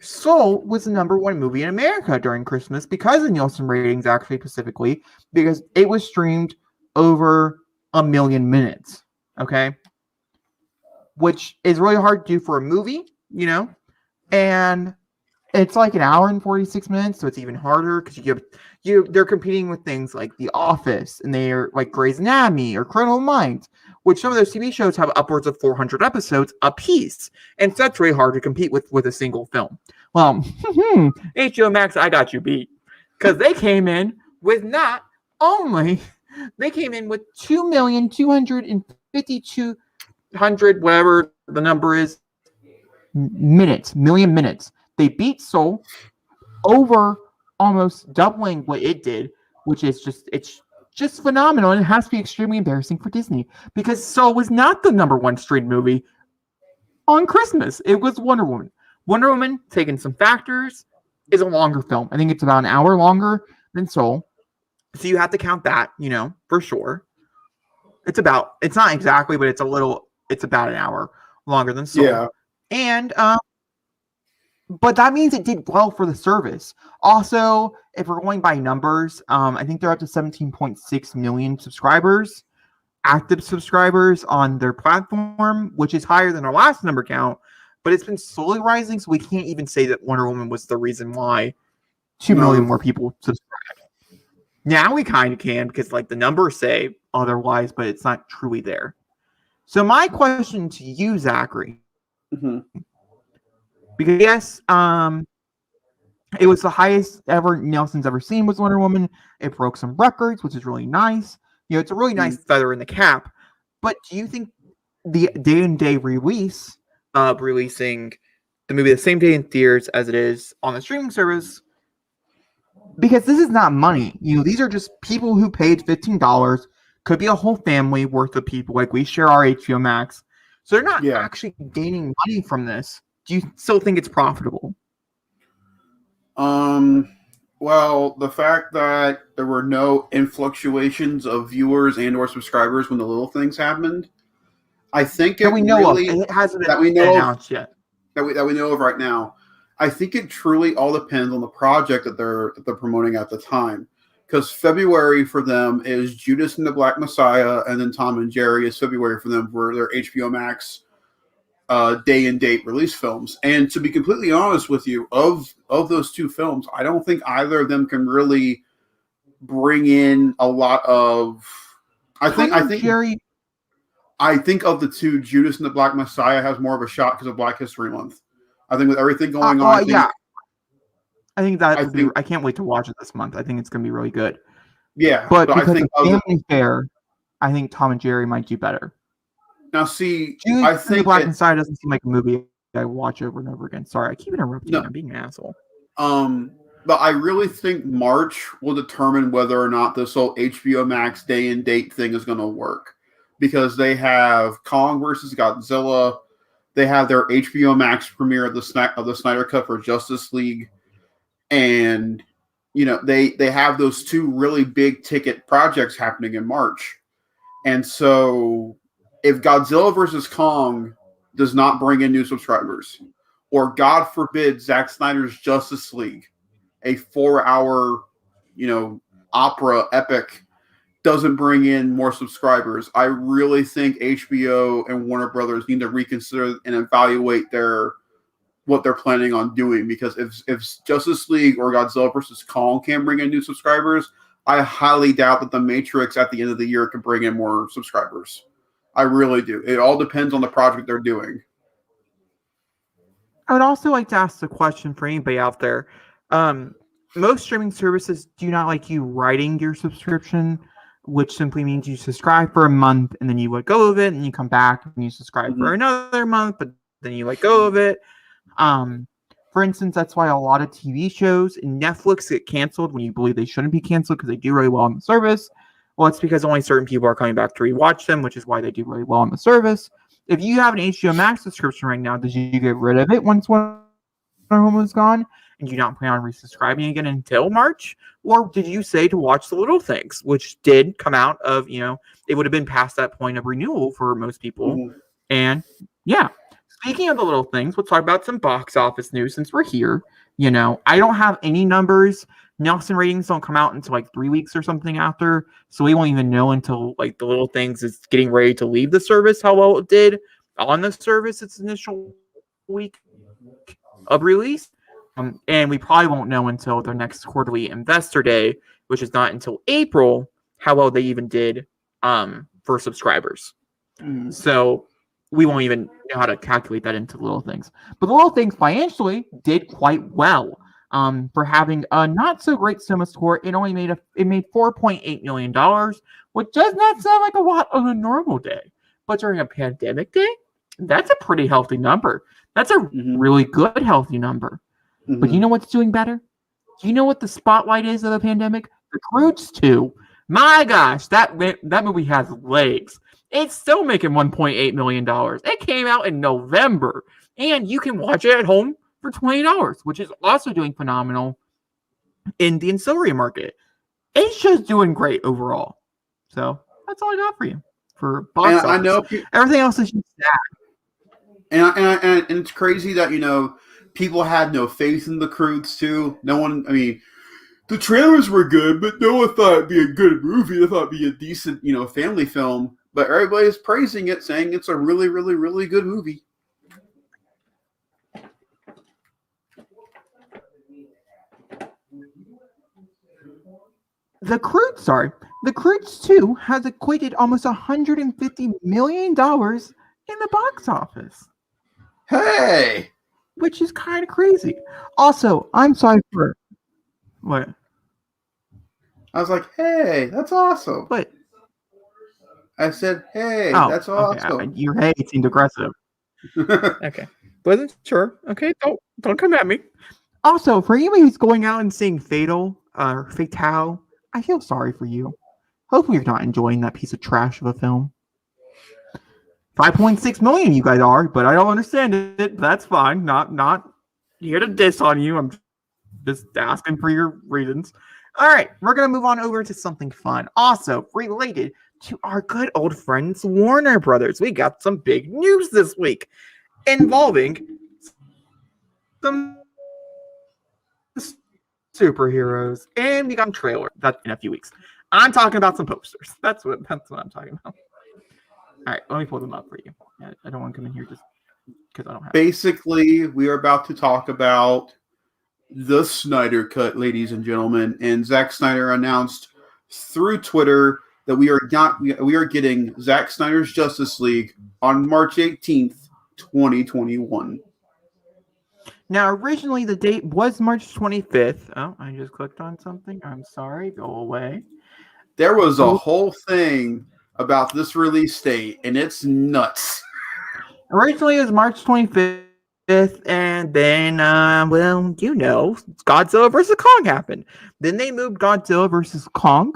Soul was the #1 movie in America during Christmas because of Nielsen ratings, actually specifically, because it was streamed over 1 million minutes. Okay, which is really hard to do for a movie, and it's like 1 hour and 46 minutes, so it's even harder because they're competing with things like The Office, and they're like Grey's Anatomy or Criminal Minds, which some of those TV shows have upwards of 400 episodes a piece, and so that's really hard to compete with a single film. Well, HBO Max, I got you beat, because they came in with 2,252,200, whatever the number is, million minutes. They beat Soul over almost doubling what it did, which is it's phenomenal, and it has to be extremely embarrassing for Disney because Soul was not the #1 streamed movie on Christmas. It was Wonder Woman. Wonder Woman, taking some factors, is a longer film. I think it's about 1 hour longer than Soul, so you have to count that, for sure. It's not exactly, but it's about 1 hour longer than Soul. Yeah. And but that means it did well for the service. Also, if we're going by numbers, I think they're up to 17.6 million subscribers, active subscribers on their platform, which is higher than our last number count, but it's been slowly rising, so we can't even say that Wonder Woman was the reason why 2 million more people subscribed. Now we kind of can, because the numbers say otherwise, but it's not truly there. So my question to you, Zachary, because yes, it was the highest ever Nielsen's ever seen was Wonder Woman. It broke some records, which is really nice. It's a really nice feather in the cap. But do you think the day-and-day release of releasing the movie the same day in theaters as it is on the streaming service, because this is not money, these are just people who paid $15, could be a whole family worth of people, like we share our HBO Max, so they're not actually gaining money from this. Do you still think it's profitable? Well, the fact that there were no influctuations of viewers and or subscribers when the little things happened, I think it hasn't been announced yet. That we know of right now. I think it truly all depends on the project that they're promoting at the time. Because February for them is Judas and the Black Messiah, and then Tom and Jerry is February for them for their HBO Max day and date release films. And to be completely honest with you, of those two films, I don't think either of them can really bring in a lot of. I think Jerry. I think of the two, Judas and the Black Messiah has more of a shot because of Black History Month. I think with everything going on, I think I can't wait to watch it this month. I think it's going to be really good. Yeah, but because of Family Fair, I think Tom and Jerry might do better. Now, see, Judas I think the Black Messiah doesn't seem like a movie I watch over and over again. Sorry, I keep interrupting. I'm being an asshole. But I really think March will determine whether or not this whole HBO Max day and date thing is going to work, because they have Kong versus Godzilla, they have their HBO Max premiere of the Snyder Cut for Justice League, and they have those two really big ticket projects happening in March. And so if Godzilla versus Kong does not bring in new subscribers, or God forbid Zack Snyder's Justice League, a 4-hour, opera epic, doesn't bring in more subscribers, I really think HBO and Warner Brothers need to reconsider and evaluate what they're planning on doing. Because if Justice League or Godzilla versus Kong can bring in new subscribers, I highly doubt that The Matrix at the end of the year can bring in more subscribers. I really do. It all depends on the project they're doing. I would also like to ask the question for anybody out there. Most streaming services do not like you writing your subscription, which simply means you subscribe for a month and then you let go of it, and you come back and you subscribe for another month, but then you let go of it. For instance, that's why a lot of TV shows and Netflix get canceled when you believe they shouldn't be canceled because they do really well on the service. Well, it's because only certain people are coming back to rewatch them, which is why they do really well on the service. If you have an HBO Max subscription right now, did you get rid of it once Wonder Woman was gone? And you not plan on resubscribing again until March? Or did you say to watch The Little Things, which did come out of, it would have been past that point of renewal for most people. And yeah, speaking of The Little Things, let's talk about some box office news since we're here. I don't have any numbers. Nielsen ratings don't come out until like 3 weeks or something after, so we won't even know until like The Little Things is getting ready to leave the service how well it did on the service its initial week of release. And we probably won't know until their next quarterly investor day, which is not until April, how well they even did for subscribers. So we won't even know how to calculate that into Little Things. But The Little Things financially did quite well. For having a not so great cinema score, it made $4.8 million, which does not sound like a lot on a normal day. But during a pandemic day, that's a pretty healthy number. That's a really good, healthy number. But you know what's doing better? Do you know what the spotlight is of the pandemic? The Croods 2. My gosh, that movie has legs. It's still making $1.8 million. It came out in November, and you can watch it at home for $20, which is also doing phenomenal in the ancillary market. It's just doing great overall. So that's all I got for you for box office. I know everything else is just sad. And it's crazy that people had no faith in the Croods too. No one. I mean, the trailers were good, but no one thought it'd be a good movie. They thought it'd be a decent, family film. But everybody's praising it, saying it's a really, really, really good movie. The Croods 2 has equated almost $150 million in the box office. Hey! Which is kind of crazy. Also, I'm sorry for... What? I was like, hey, that's awesome. What? I said, hey, that's awesome. Okay. Your hey seemed aggressive. Okay. Wasn't sure. Okay, don't come at me. Also, for anybody who's going out and seeing Fatale, I feel sorry for you. Hopefully you're not enjoying that piece of trash of a film. 5.6 million you guys are, but I don't understand it. That's fine. Not here to diss on you. I'm just asking for your reasons. All right, we're going to move on over to something fun. Also, related to our good old friends, Warner Brothers. We got some big news this week involving some superheroes, and we got a trailer. That's in a few weeks. I'm talking about some posters. That's what I'm talking about. All right, let me pull them up for you. I don't want to come in here just because I don't have. Basically, we are about to talk about the Snyder Cut, ladies and gentlemen. And Zack Snyder announced through Twitter that we are getting Zack Snyder's Justice League on March 18th, 2021. Now, originally the date was March 25th. Oh, I just clicked on something. I'm sorry. Go away. There was a whole thing about this release date, and it's nuts. Originally, it was March 25th, and then, well, Godzilla vs. Kong happened. Then they moved Godzilla vs. Kong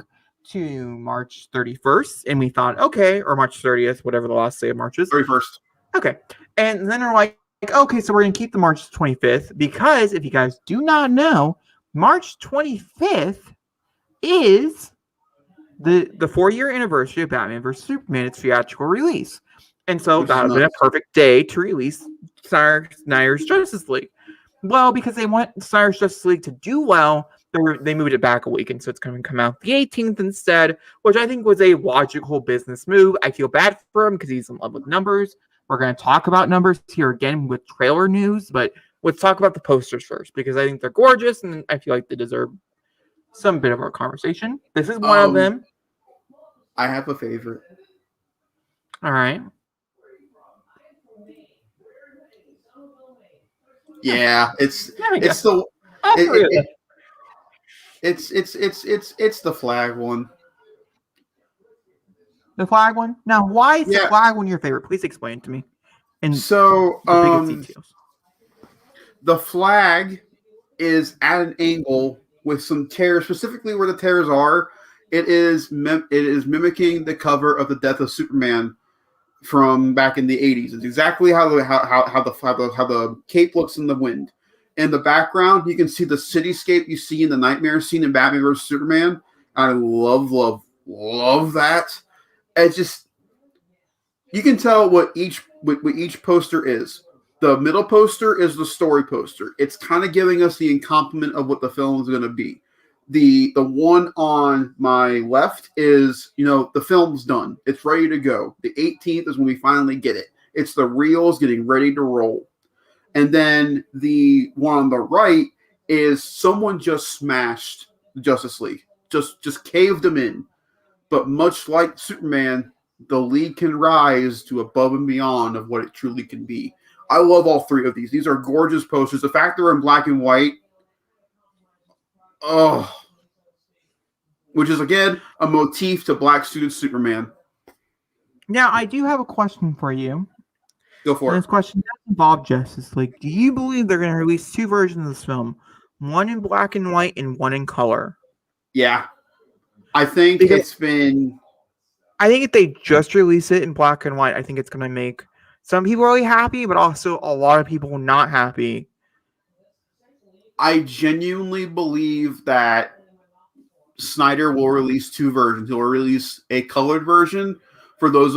to March 31st, and we thought, okay, or March 30th, whatever the last day of March is. 31st. Okay. And then we're like, okay, so we're going to keep the March 25th, because if you guys do not know, March 25th is the 4-year anniversary of Batman vs. Superman, its theatrical release. And so that would have been a perfect day to release Snyder's Justice League. Well, because they want Snyder's Justice League to do well, they moved it back a week, and so it's going to come out the 18th instead, which I think was a logical business move. I feel bad for him because he's in love with numbers. We're going to talk about numbers here again with trailer news, but let's talk about the posters first, because I think they're gorgeous, and I feel like they deserve some bit of our conversation. This is one of them. I have a favorite. All right. Yeah, it's the flag one. The flag one? Now, why is the flag one your favorite? Please explain to me. And so, the biggest details. The flag is at an angle with some tears, specifically where the tears are. It is mimicking the cover of The Death of Superman from back in the 80s. It's exactly how the cape looks in the wind. In the background, you can see the cityscape you see in the nightmare scene in Batman vs. Superman. I love that. It's just, you can tell what each poster is. The middle poster is the story poster. It's kind of giving us the complement of what the film is going to be. The one on my left is, the film's done. It's ready to go. The 18th is when we finally get it. It's the reels getting ready to roll. And then the one on the right is someone just smashed the Justice League. Just caved them in. But much like Superman, the League can rise to above and beyond of what it truly can be. I love all three of these. These are gorgeous posters. The fact they're in black and white, which is, again, a motif to black-suited Superman. Now, I do have a question for you. Go for it. This question does involve Justice League. Do you believe they're going to release 2 versions of this film? One in black and white and one in color? Yeah. I think if they just release it in black and white, I think it's going to make some people really happy, but also a lot of people not happy. I genuinely believe that Snyder will release 2 versions. He'll release a colored version for those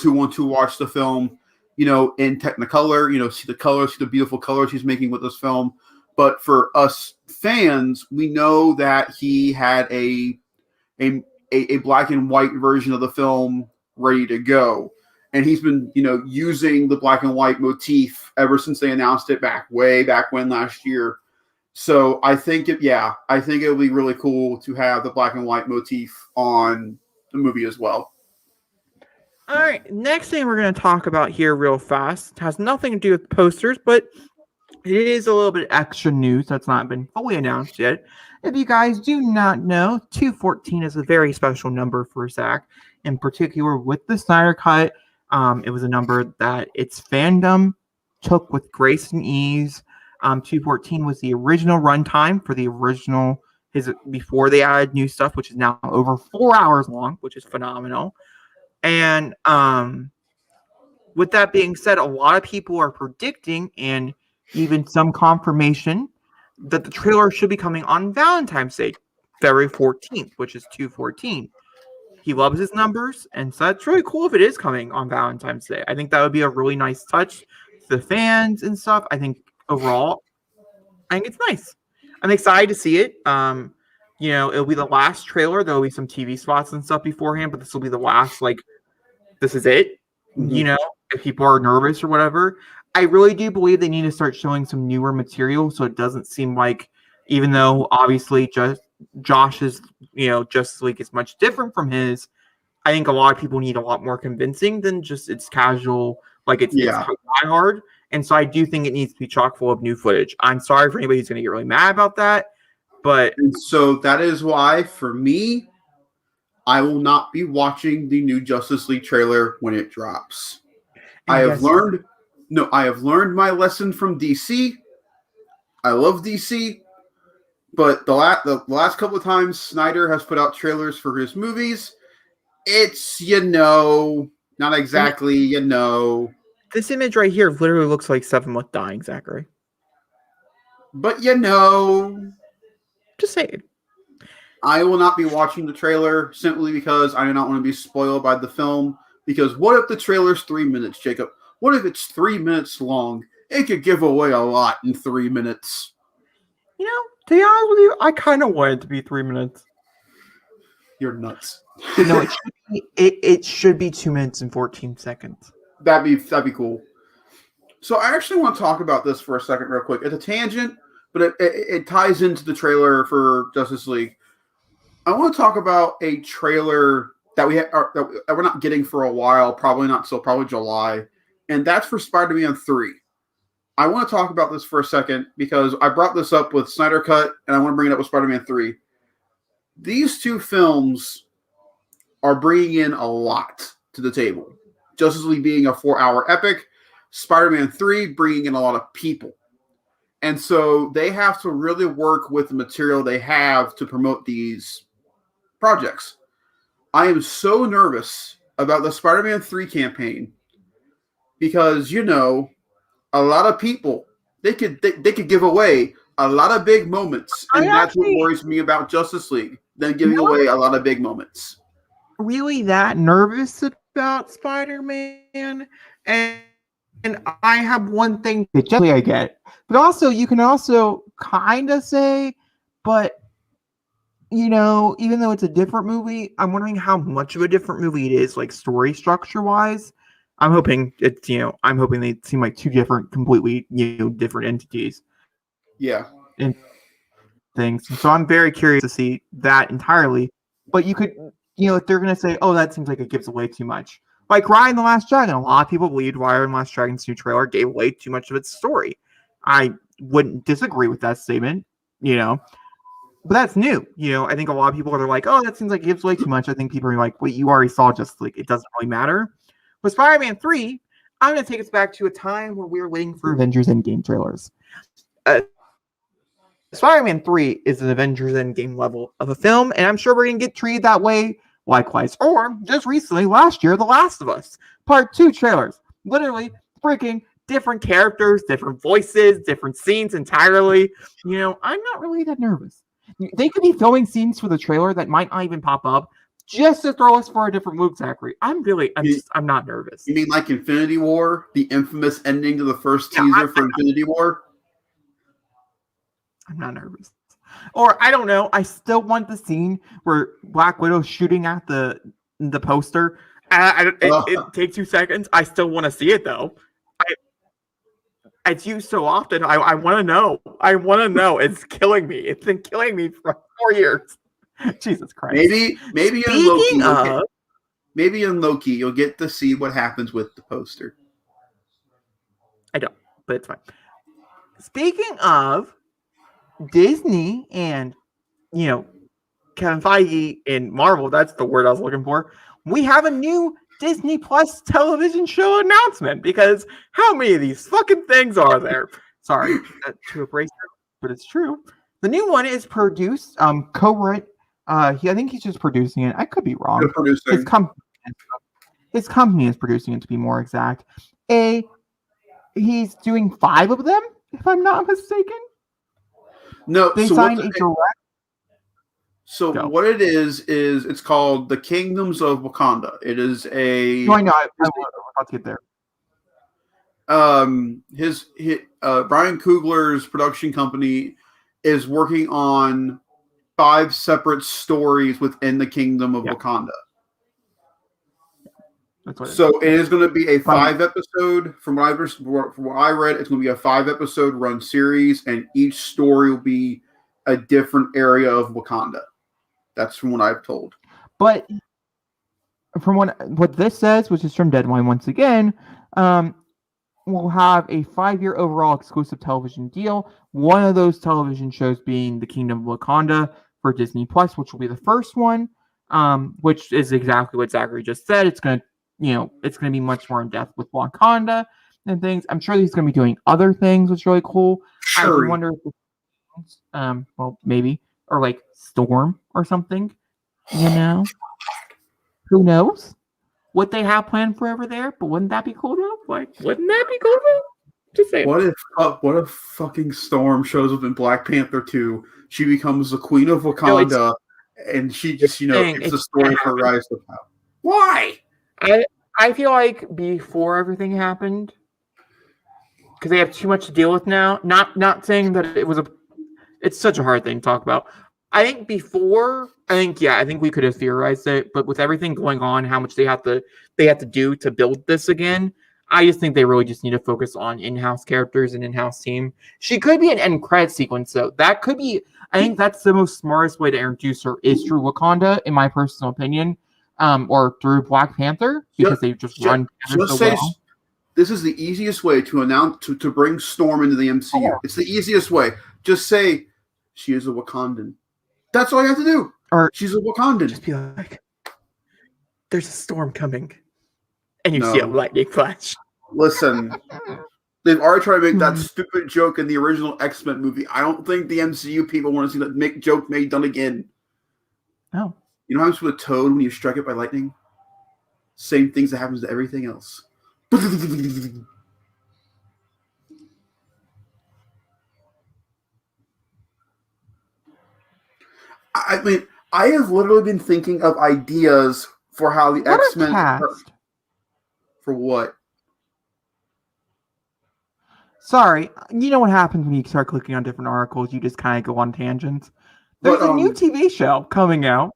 who want to watch the film, in Technicolor, see the colors, see the beautiful colors he's making with this film. But for us fans, we know that he had a black and white version of the film ready to go. And he's been, using the black and white motif ever since they announced it way back when last year. So I think it would be really cool to have the black and white motif on the movie as well. All right, next thing we're going to talk about here real fast. It has nothing to do with posters, but it is a little bit extra news that's not been fully announced yet. If you guys do not know, 214 is a very special number for Zack. In particular, with the Snyder Cut, it was a number that its fandom took with grace and ease. 214 was the original runtime for the original, before they added new stuff, which is now over 4 hours long, which is phenomenal. And with that being said, a lot of people are predicting, and even some confirmation, that the trailer should be coming on Valentine's Day, February 14th, which is 214. He loves his numbers, and so that's really cool if it is coming on Valentine's Day. I think that would be a really nice touch to the fans and stuff. I think overall, I think it's nice. I'm excited to see it. It'll be the last trailer. There'll be some TV spots and stuff beforehand, but this will be the last, this is it. Mm-hmm. if people are nervous or whatever. I really do believe they need to start showing some newer material so it doesn't seem like, even though obviously just Josh's, Justice League is much different from his. I think a lot of people need a lot more convincing than just it's casual, like it's Die Hard. And so I do think it needs to be chock full of new footage. I'm sorry for anybody who's going to get really mad about that, but and so that is why, for me, I will not be watching the new Justice League trailer when it drops. I have learned my lesson from DC. I love DC, but the last couple of times Snyder has put out trailers for his movies, it's not exactly This image right here literally looks like 7 Month Dying, Zachary. But just saying. I will not be watching the trailer simply because I do not want to be spoiled by the film. Because what if the trailer's 3 minutes, Jacob? What if it's 3 minutes long? It could give away a lot in 3 minutes. To be honest with you, I kind of want it to be 3 minutes. You're nuts. No, it should be 2 minutes and 14 seconds. That'd be cool. So I actually want to talk about this for a second real quick. It's a tangent, but it ties into the trailer for Justice League. I want to talk about a trailer that that we're not getting for a while, probably July, and that's for Spider-Man 3. I want to talk about this for a second because I brought this up with Snyder Cut, and I want to bring it up with Spider-Man 3. These two films are bringing in a lot to the table. Justice League being a 4-hour epic, Spider-Man 3 bringing in a lot of people. And so they have to really work with the material they have to promote these projects. I am so nervous about the Spider-Man 3 campaign because, a lot of people, they could give away a lot of big moments. And that's what worries me about Justice League, them giving away a lot of big moments. Really that nervous about Spider-Man? And I have one thing that generally I get. But also, you can also kind of say, but even though it's a different movie, I'm wondering how much of a different movie it is, like story structure wise. I'm hoping it's, I'm hoping they seem like two different, completely, different entities. Yeah. And things. So I'm very curious to see that entirely. But you could, if they're going to say, oh, that seems like it gives away too much. Like Raya and the Last Dragon. A lot of people believed Raya and the Last Dragon's new trailer gave away too much of its story. I wouldn't disagree with that statement, But that's new. I think a lot of people are like, oh, that seems like it gives away too much. I think people are like, wait, you already saw Justice League. It doesn't really matter. With Spider-Man 3, I'm going to take us back to a time where we were waiting for Avengers Endgame trailers. Spider-Man 3 is an Avengers Endgame level of a film, and I'm sure we're going to get treated that way likewise. Or, just recently, last year, The Last of Us, Part 2 trailers. Literally, freaking different characters, different voices, different scenes entirely. I'm not really that nervous. They could be filming scenes for the trailer that might not even pop up just to throw us for a different loop, Zachary. I'm not nervous. You mean like Infinity War, the infamous ending to the first teaser for Infinity War? I'm not nervous. Or, I don't know, I still want the scene where Black Widow's shooting at the poster. It takes 2 seconds. I still want to see it, though. It's used so often. I want to know. I want to know. It's killing me. It's been killing me for 4 years. Jesus Christ. Maybe in Loki, you'll get to see what happens with the poster. I don't, but it's fine. Speaking of Disney and, Kevin Feige and Marvel, that's the word I was looking for. We have a new Disney Plus television show announcement because how many of these fucking things are there? Sorry to abrasive, but it's true. The new one is produced, co-written. I think he's just producing it. I could be wrong. His company is producing it, to be more exact. He's doing 5 of them, if I'm not mistaken. No, they signed a direct. So what it is it's called The Kingdoms of Wakanda. It is a. No, I know. I'm about to get there. His Brian Coogler's production company is working on 5 separate stories within the Kingdom of Wakanda. That's what So it is going to be a 5-episode. From what I read, it's going to be a 5-episode run series, and each story will be a different area of Wakanda. That's from what I've told. But from what this says, which is from Deadline once again, we'll have a 5-year overall exclusive television deal. One of those television shows being The Kingdom of Wakanda for Disney Plus, which will be the first one, which is exactly what Zachary just said. It's going to be much more in depth with Wakanda and things. I'm sure he's going to be doing other things, which is really cool. Sure. I wonder if well, maybe, or like Storm or something, who knows what they have planned for over there, but wouldn't that be cool though? Wouldn't that be cool though? Just saying. What if fucking Storm shows up in Black Panther 2? She becomes the Queen of Wakanda, and she just, it's the story for Rise to Power. Why? I feel like before everything happened, because they have too much to deal with now. Not saying that it's such a hard thing to talk about. I think we could have theorized it, but with everything going on, how much they have to do to build this again, I just think they really just need to focus on in-house characters and in-house team. She could be an end credit sequence, though. That could be. I think that's the most smartest way to introduce her is through Wakanda, in my personal opinion, or through Black Panther, because they just run together so well. This is the easiest way to bring Storm into the MCU. Oh. It's the easiest way. Just say she is a Wakandan. That's all you have to do. Or she's a Wakandan. Just be like, there's a storm coming. And you see a lightning flash. Listen, they've already tried to make that stupid joke in the original X-Men movie. I don't think the MCU people want to see that joke done again. Oh. You know what happens with a toad when you strike it by lightning? Same things that happens to everything else. I mean, I have literally been thinking of ideas for how the X-Men... For what? Sorry, you know what happens when you start clicking on different articles? You just kind of go on tangents. There's a new TV show coming out.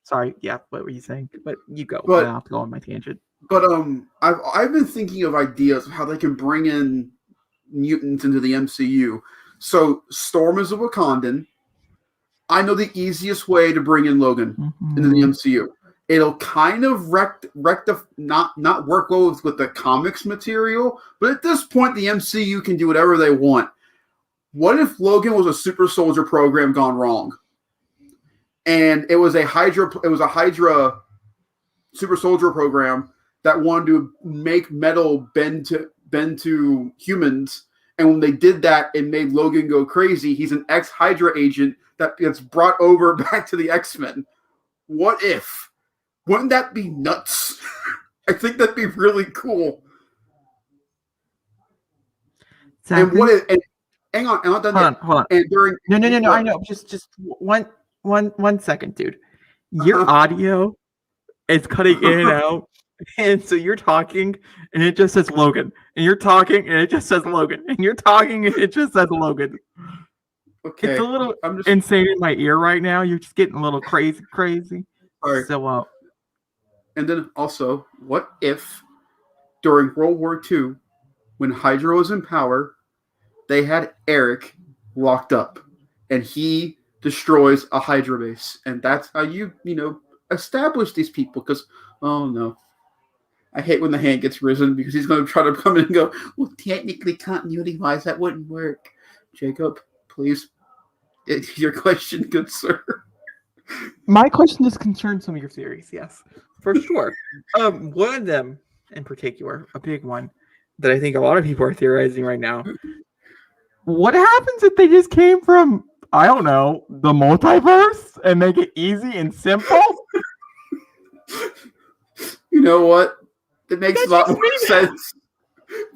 Sorry, yeah, what were you saying? But you go. I have to go on my tangent. But I've been thinking of ideas of how they can bring in mutants into the MCU. So Storm is a Wakandan. I know the easiest way to bring in Logan into the MCU. It'll kind of not work well with the comics material, but at this point, the MCU can do whatever they want. What if Logan was a super soldier program gone wrong, and it was a Hydra super soldier program that wanted to make metal bend to humans, and when they did that, it made Logan go crazy. He's an ex-Hydra agent that gets brought over back to the X-Men. What if? Wouldn't that be nuts? I think that'd be really cool. Exactly. And hang on, I'm not done yet. Hold on. And during No, I know. Just one second, dude. Your audio is cutting in and out, and so you're talking, and it just says Logan, and you're talking, and it just says Logan, and you're talking, and it just says Logan. Okay, it's a little insane in my ear right now. You're just getting a little crazy. All right. So, and then also, what if during World War II, when Hydra was in power, they had Eric locked up, and he destroys a Hydra base, and that's how you establish these people? Because, oh no, I hate when the hand gets risen because he's going to try to come in and go, well, technically, continuity-wise, that wouldn't work. Jacob, please, your question, good sir. My question just concerns some of your theories, yes, for sure. One of them in particular, a big one that I think a lot of people are theorizing right now. What happens if they just came from, I don't know, the multiverse and make it easy and simple? You know what? It makes a lot more sense.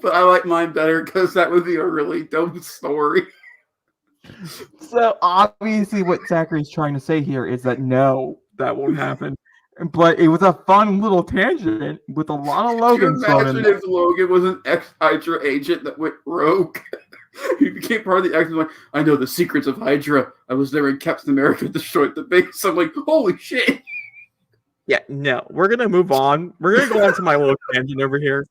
But I like mine better because that would be a really dumb story. So obviously what Zachary's trying to say here is that no, that won't happen. But it was a fun little tangent with a lot of Logan. Can you imagine if Logan was an ex-Hydra agent that went rogue? He became part of the X-Men. Like, I know the secrets of Hydra. I was there when Captain America destroyed the base. I'm like, holy shit. Yeah, no, we're gonna move on. We're gonna go on to my little tangent over here.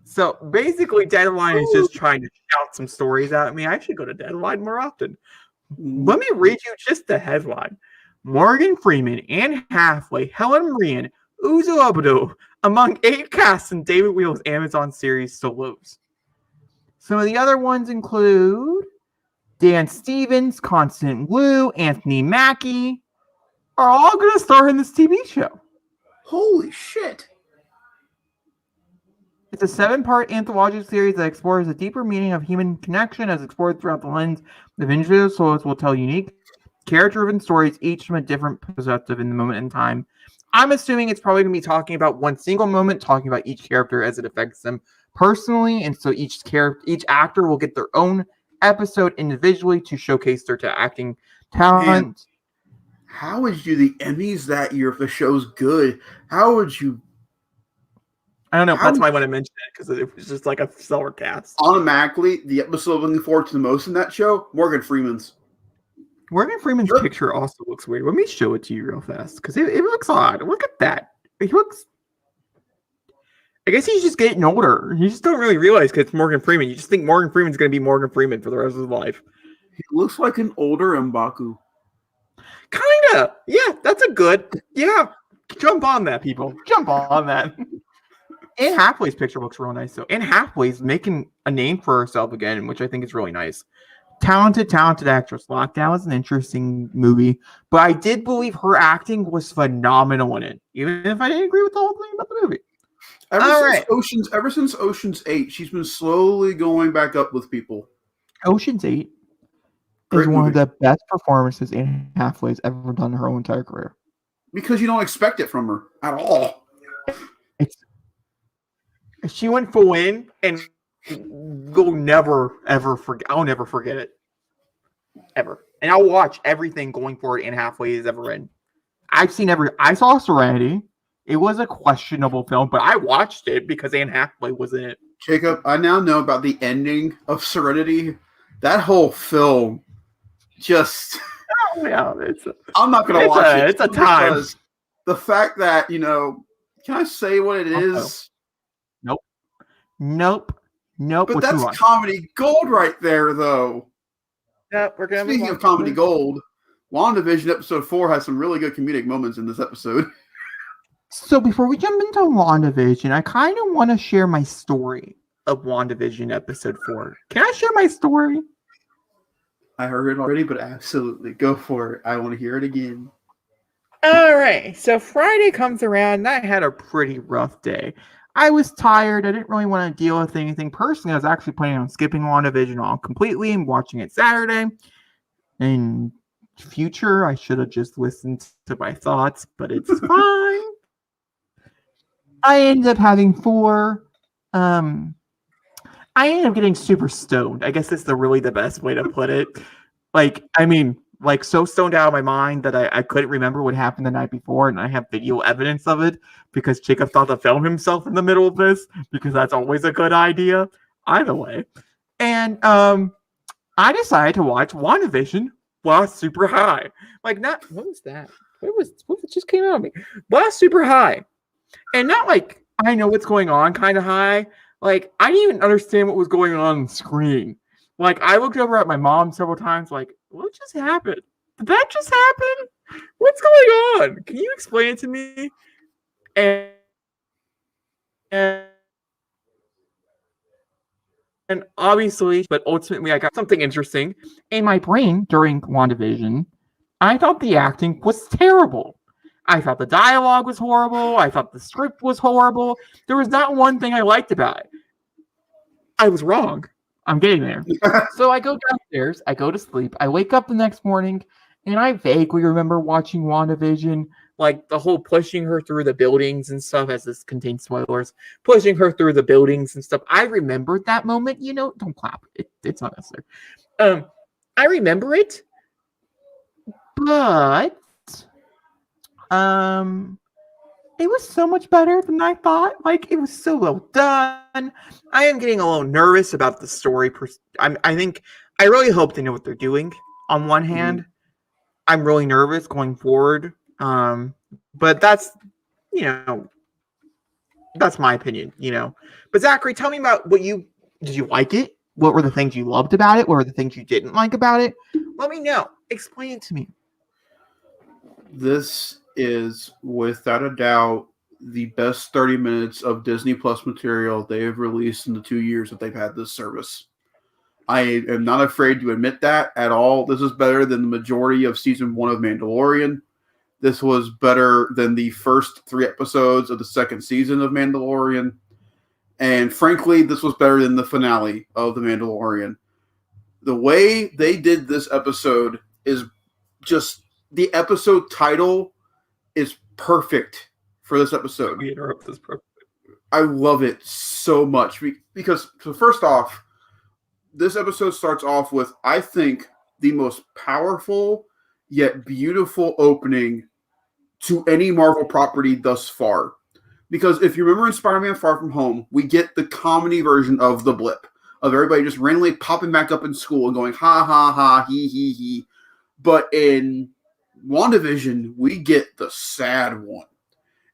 So basically, Deadline is just trying to shout some stories at me. I should go to Deadline more often. Let me read you just the headline. Morgan Freeman, Anne Hathaway, Helen Mirren, Uzo Abudu among 8 casts in David Wheel's Amazon series Solos. Some of the other ones include Dan Stevens, Constant Wu, Anthony Mackie are all going to star in this TV show. Holy shit. It's a 7-part anthological series that explores the deeper meaning of human connection as explored throughout the lens of individual souls will tell unique, character-driven stories, each from a different perspective in the moment in time. I'm assuming it's probably going to be talking about one single moment, talking about each character as it affects them personally, and so each actor will get their own episode individually to showcase their acting talent. Man, how would you do the Emmys that year if the show's good? How would you? I don't know. That's why I want to mention it, because it was just like a stellar cast. Automatically, the episode I'm looking forward to the most in that show, Morgan Freeman's. Morgan Freeman's picture also looks weird. Let me show it to you real fast, because it looks odd. Look at that. He looks... I guess he's just getting older. You just don't really realize because it's Morgan Freeman. You just think Morgan Freeman's going to be Morgan Freeman for the rest of his life. He looks like an older M'Baku. Kinda. Yeah, that's a good... Yeah. Jump on that, people. Jump on that. Anne Hathaway's picture looks real nice, though. Anne Hathaway's making a name for herself again, which I think is really nice. Talented actress. Lockdown was an interesting movie, but I did believe her acting was phenomenal in it, even if I didn't agree with the whole thing about the movie. Ever since Ocean's 8, she's been slowly going back up with people. Ocean's 8 is one of the best performances Anne Hathaway's ever done in her whole entire career. Because you don't expect it from her at all. She went full in, and you'll never, ever forget. I'll never forget it. Ever. And I'll watch everything going forward Anne Hathaway has ever in. I saw Serenity. It was a questionable film, but I watched it because Anne Hathaway was in it. Jacob, I now know about the ending of Serenity. That whole film just... Oh, yeah, I'm not going to watch it. It's a time. The fact that, can I say what it is? Nope. But that's comedy gold right there, though. Yeah, we're going to Speaking of comedy gold, WandaVision episode 4 has some really good comedic moments in this episode. So before we jump into WandaVision, I kind of want to share my story of WandaVision episode 4. Can I share my story? I heard it already, but absolutely. Go for it. I want to hear it again. All right. So Friday comes around, and I had a pretty rough day. I was tired. I didn't really want to deal with anything personally. I was actually planning on skipping WandaVision all completely and watching it Saturday. In future, I should have just listened to my thoughts, but it's fine. I ended up having 4. I ended up getting super stoned. I guess that's really the best way to put it. So stoned out of my mind that I couldn't remember what happened the night before, and I have video evidence of it because Jacob thought to film himself in the middle of this because that's always a good idea. Either way. And I decided to watch WandaVision while super high. What was that? What just came out of me? While super high. And not like I know what's going on kind of high. I didn't even understand what was going on screen. I looked over at my mom several times, what just happened? Did that just happen? What's going on? Can you explain it to me? And obviously, but ultimately, I got something interesting. In my brain during WandaVision, I thought the acting was terrible. I thought the dialogue was horrible. I thought the script was horrible. There was not one thing I liked about it. I was wrong. I'm getting there. So I go downstairs. I go to sleep. I wake up the next morning, and I vaguely remember watching WandaVision, the whole pushing her through the buildings and stuff, as this contains spoilers, pushing her through the buildings and stuff. I remembered that moment. Don't clap. It's not necessary. I remember it, but it was so much better than I thought. It was so well done. I am getting a little nervous about the story. I really hope they know what they're doing. On one hand, I'm really nervous going forward But that's, that's my opinion, But Zachary, tell me about did you like it? What were the things you loved about it? What were the things you didn't like about it? Let me know. Explain it to me. This is, without a doubt, the best 30 minutes of Disney Plus material they have released in the 2 years that they've had this service. I am not afraid to admit that at all. This is better than the majority of season 1 of Mandalorian. This was better than the first 3 episodes of the second season of Mandalorian. And frankly, this was better than the finale of The Mandalorian. The way they did this episode is just, the episode title is perfect for this episode. We interrupt this perfect. I love it so much because, so first off, this episode starts off with, I think, the most powerful yet beautiful opening to any Marvel property thus far. Because if you remember in Spider-Man Far From Home, we get the comedy version of the blip, of everybody just randomly popping back up in school and going, ha, ha, ha, he, he. But in WandaVision, we get the sad one.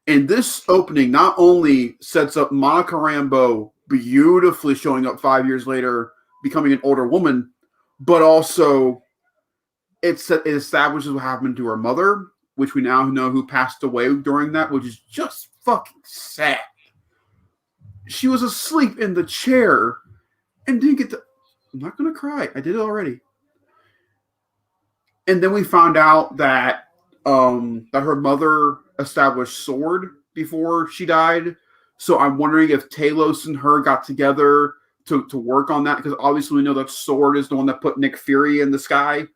And this opening not only sets up Monica Rambeau beautifully showing up 5 years later, becoming an older woman, but also it establishes what happened to her mother, which we now know who passed away during that, which is just fucking sad. She was asleep in the chair and didn't get to... I'm not going to cry. I did it already. And then we found out that her mother established S.W.O.R.D. before she died. So I'm wondering if Talos and her got together to work on that, because obviously we know that S.W.O.R.D. is the one that put Nick Fury in the sky.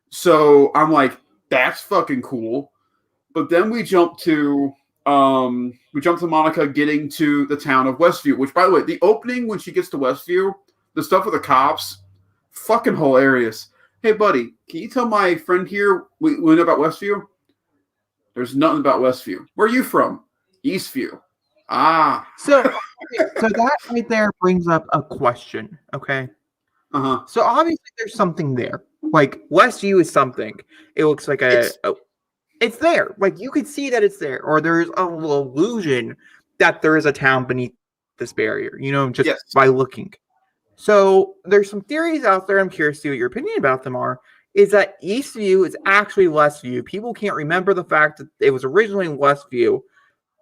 So I'm like, that's fucking cool. But then we jump to Monica getting to the town of Westview, which, by the way, the opening when she gets to Westview, the stuff with the cops, fucking hilarious. Hey, buddy, can you tell my friend here we know about Westview? There's nothing about Westview. Where are you from? Eastview. Ah. So that right there brings up a question, okay? Uh-huh. So obviously there's something there. Like, Westview is something. It looks like it's there. Like, you could see that it's there. Or there's a little illusion that there is a town beneath this barrier, just by looking. So there's some theories out there. I'm curious to see what your opinion about them are. Is that Eastview is actually Westview. People can't remember the fact that it was originally in Westview.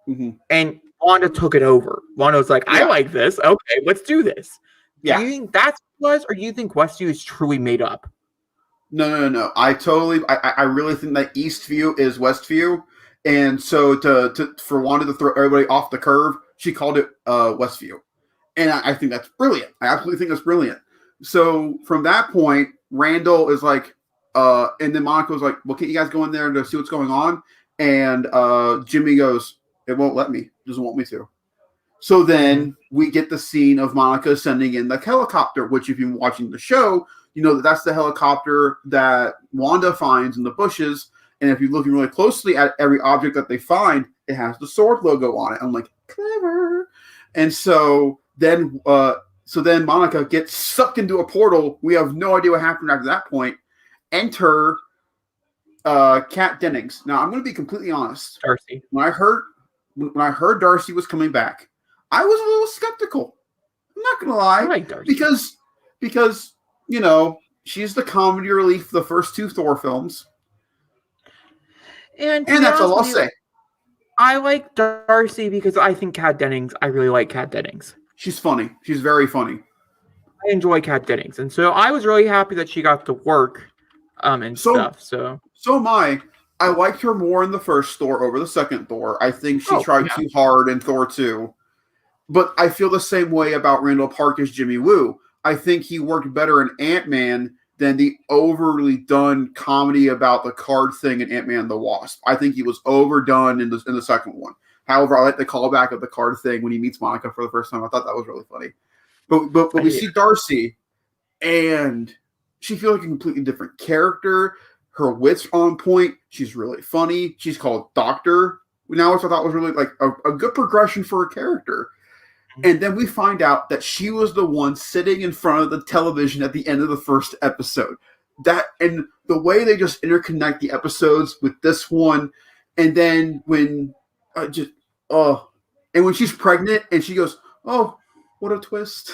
Mm-hmm. And Wanda took it over. Wanda was like, I like this. Okay, let's do this. Yeah. Do you think that's what it was, or do you think Westview is truly made up? No. I really think that Eastview is Westview. And so for Wanda to throw everybody off the curve, she called it Westview. And I think that's brilliant. I absolutely think that's brilliant. So from that point, Randall is like, and then Monica was like, well, can't you guys go in there to see what's going on? And Jimmy goes, it won't let me. It doesn't want me to. So then we get the scene of Monica sending in the helicopter, which if you've been watching the show, you know that's the helicopter that Wanda finds in the bushes. And if you're looking really closely at every object that they find, it has the S.W.O.R.D. logo on it. I'm like, clever. And so then Monica gets sucked into a portal. We have no idea what happened after that point. Enter Kat Dennings. Now, I'm going to be completely honest. Darcy. When I heard Darcy was coming back, I was a little skeptical. I'm not going to lie. I like Darcy. Because, she's the comedy relief for the first 2 Thor films. And that's all I'll say. I like Darcy because I think I really like Kat Dennings. She's funny. She's very funny. I enjoy Kat Dennings. And so I was really happy that she got to work and stuff. So am I. I liked her more in the first Thor over the second Thor. I think she tried too hard in Thor 2. But I feel the same way about Randall Park as Jimmy Woo. I think he worked better in Ant-Man than the overly done comedy about the card thing in Ant-Man and the Wasp. I think he was overdone in the second one. However, I like the callback of the card thing when he meets Monica for the first time. I thought that was really funny. But we see Darcy, and she feels like a completely different character. Her wit's on point. She's really funny. She's called Doctor now, which I thought was really like a good progression for a character. And then we find out that she was the one sitting in front of the television at the end of the first episode. And the way they just interconnect the episodes with this one, And then when and when she's pregnant and she goes, "Oh, what a twist!"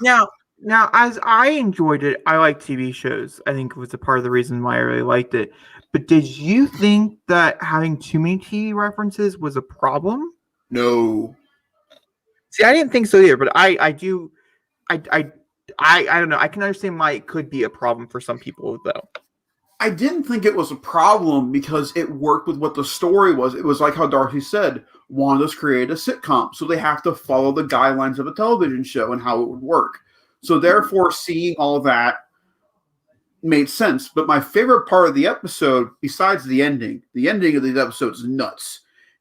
Now, as I enjoyed it, I like TV shows. I think it was a part of the reason why I really liked it. But did you think that having too many TV references was a problem? No, See, I didn't think so either. But I do. I don't know. I can understand why it could be a problem for some people, though. I didn't think it was a problem because it worked with what the story was. It was like how Darcy said, Wanda's created a sitcom, so they have to follow the guidelines of a television show and how it would work. So therefore, seeing all that made sense. But my favorite part of the episode, besides the ending of these episodes is nuts,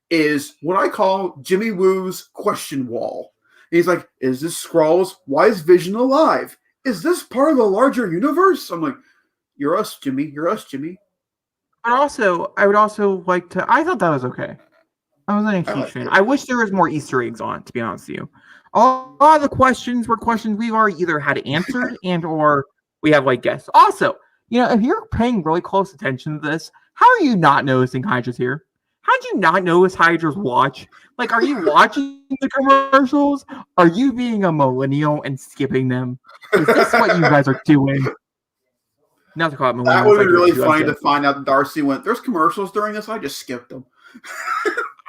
is what I call Jimmy Woo's question wall. And he's like, is this Skrulls? Why is Vision alive? Is this part of the larger universe? I'm like, you're us, Jimmy. You're us, Jimmy. But also, I would also like to. I thought that was okay. I wasn't a huge fan. I wish there was more Easter eggs on it, to be honest with you. A lot of the questions were questions we've already either had answered and or we have like guessed. Also, if you're paying really close attention to this, how are you not noticing Hydra's here? How did you not notice Hydra's watch? Like, are you watching the commercials? Are you being a millennial and skipping them? Is this what you guys are doing? Not to call it millennials. That would be really funny to find out that Darcy went, there's commercials during this? I just skipped them.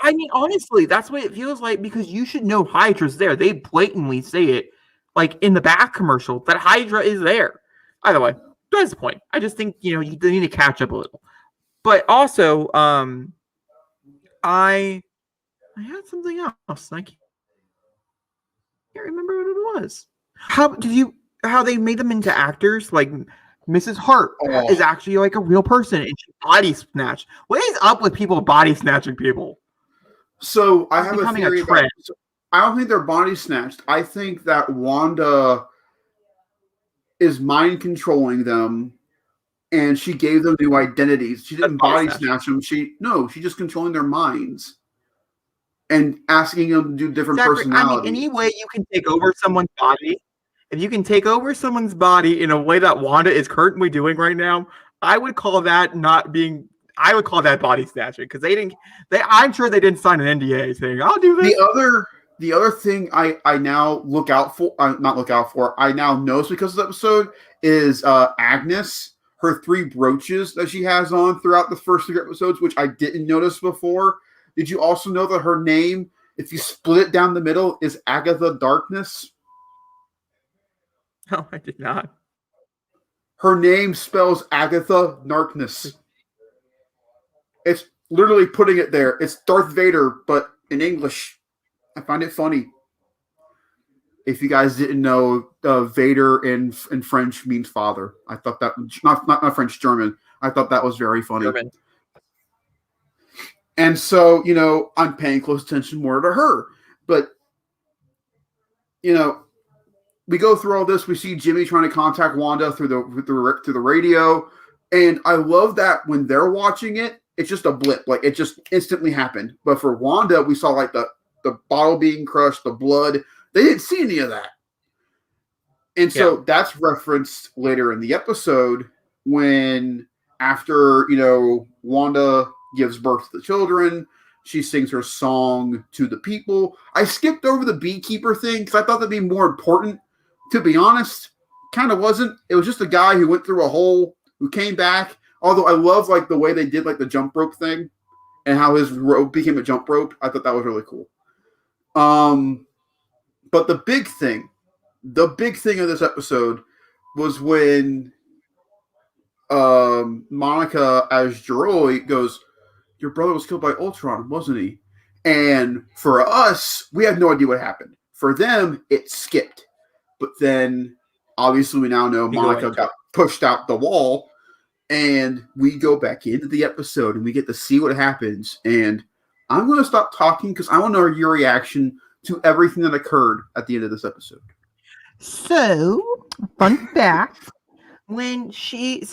I mean, honestly, that's what it feels like because you should know Hydra's there. They blatantly say it, like in the back commercial, that Hydra is there. Either way, that's the point. I just think, you need to catch up a little. But also, I had something else. I can't remember what it was. How they made them into actors? Like Mrs. Hart is actually like a real person and she body snatched. What is up with people body snatching people? So I have a theory that I don't think they're body snatched. I think that Wanda is mind controlling them and she gave them new identities. She didn't body snatch them. She just controlling their minds and asking them to do different personalities. I mean, any way you can take over someone's body, if you can take over someone's body in a way that Wanda is currently doing right now, I would call that body snatching because I'm sure they didn't sign an NDA saying I'll do this. The other thing I now I now notice because of the episode is Agnes, her 3 brooches that she has on throughout the first 3 episodes, which I didn't notice before. Did you also know that her name, if you split it down the middle, is Agatha Darkness? No, I did not. Her name spells Agatha Darkness. It's literally putting it there. It's Darth Vader, but in English. I find it funny. If you guys didn't know, Vader in French means father. I thought that not French, German. I thought that was very funny. German. And so, I'm paying close attention more to her. But, we go through all this. We see Jimmy trying to contact Wanda through the radio. And I love that when they're watching it, it's just a blip. Like, it just instantly happened. But for Wanda, we saw, like, the bottle being crushed, the blood. They didn't see any of that. And so that's referenced later in the episode when after, Wanda gives birth to the children, she sings her song to the people. I skipped over the beekeeper thing because I thought that'd be more important. To be honest, kind of wasn't. It was just a guy who went through a hole, who came back. Although I love like the way they did like the jump rope thing and how his rope became a jump rope. I thought that was really cool. But the big thing of this episode was when Monica as Joroi goes, your brother was killed by Ultron, wasn't he? And for us, we had no idea what happened. For them, it skipped. But then, obviously, we now know Monica got pushed out the wall. And we go back into the episode and we get to see what happens. And I'm going to stop talking because I want to know your reaction to everything that occurred at the end of this episode. So, fun fact. When she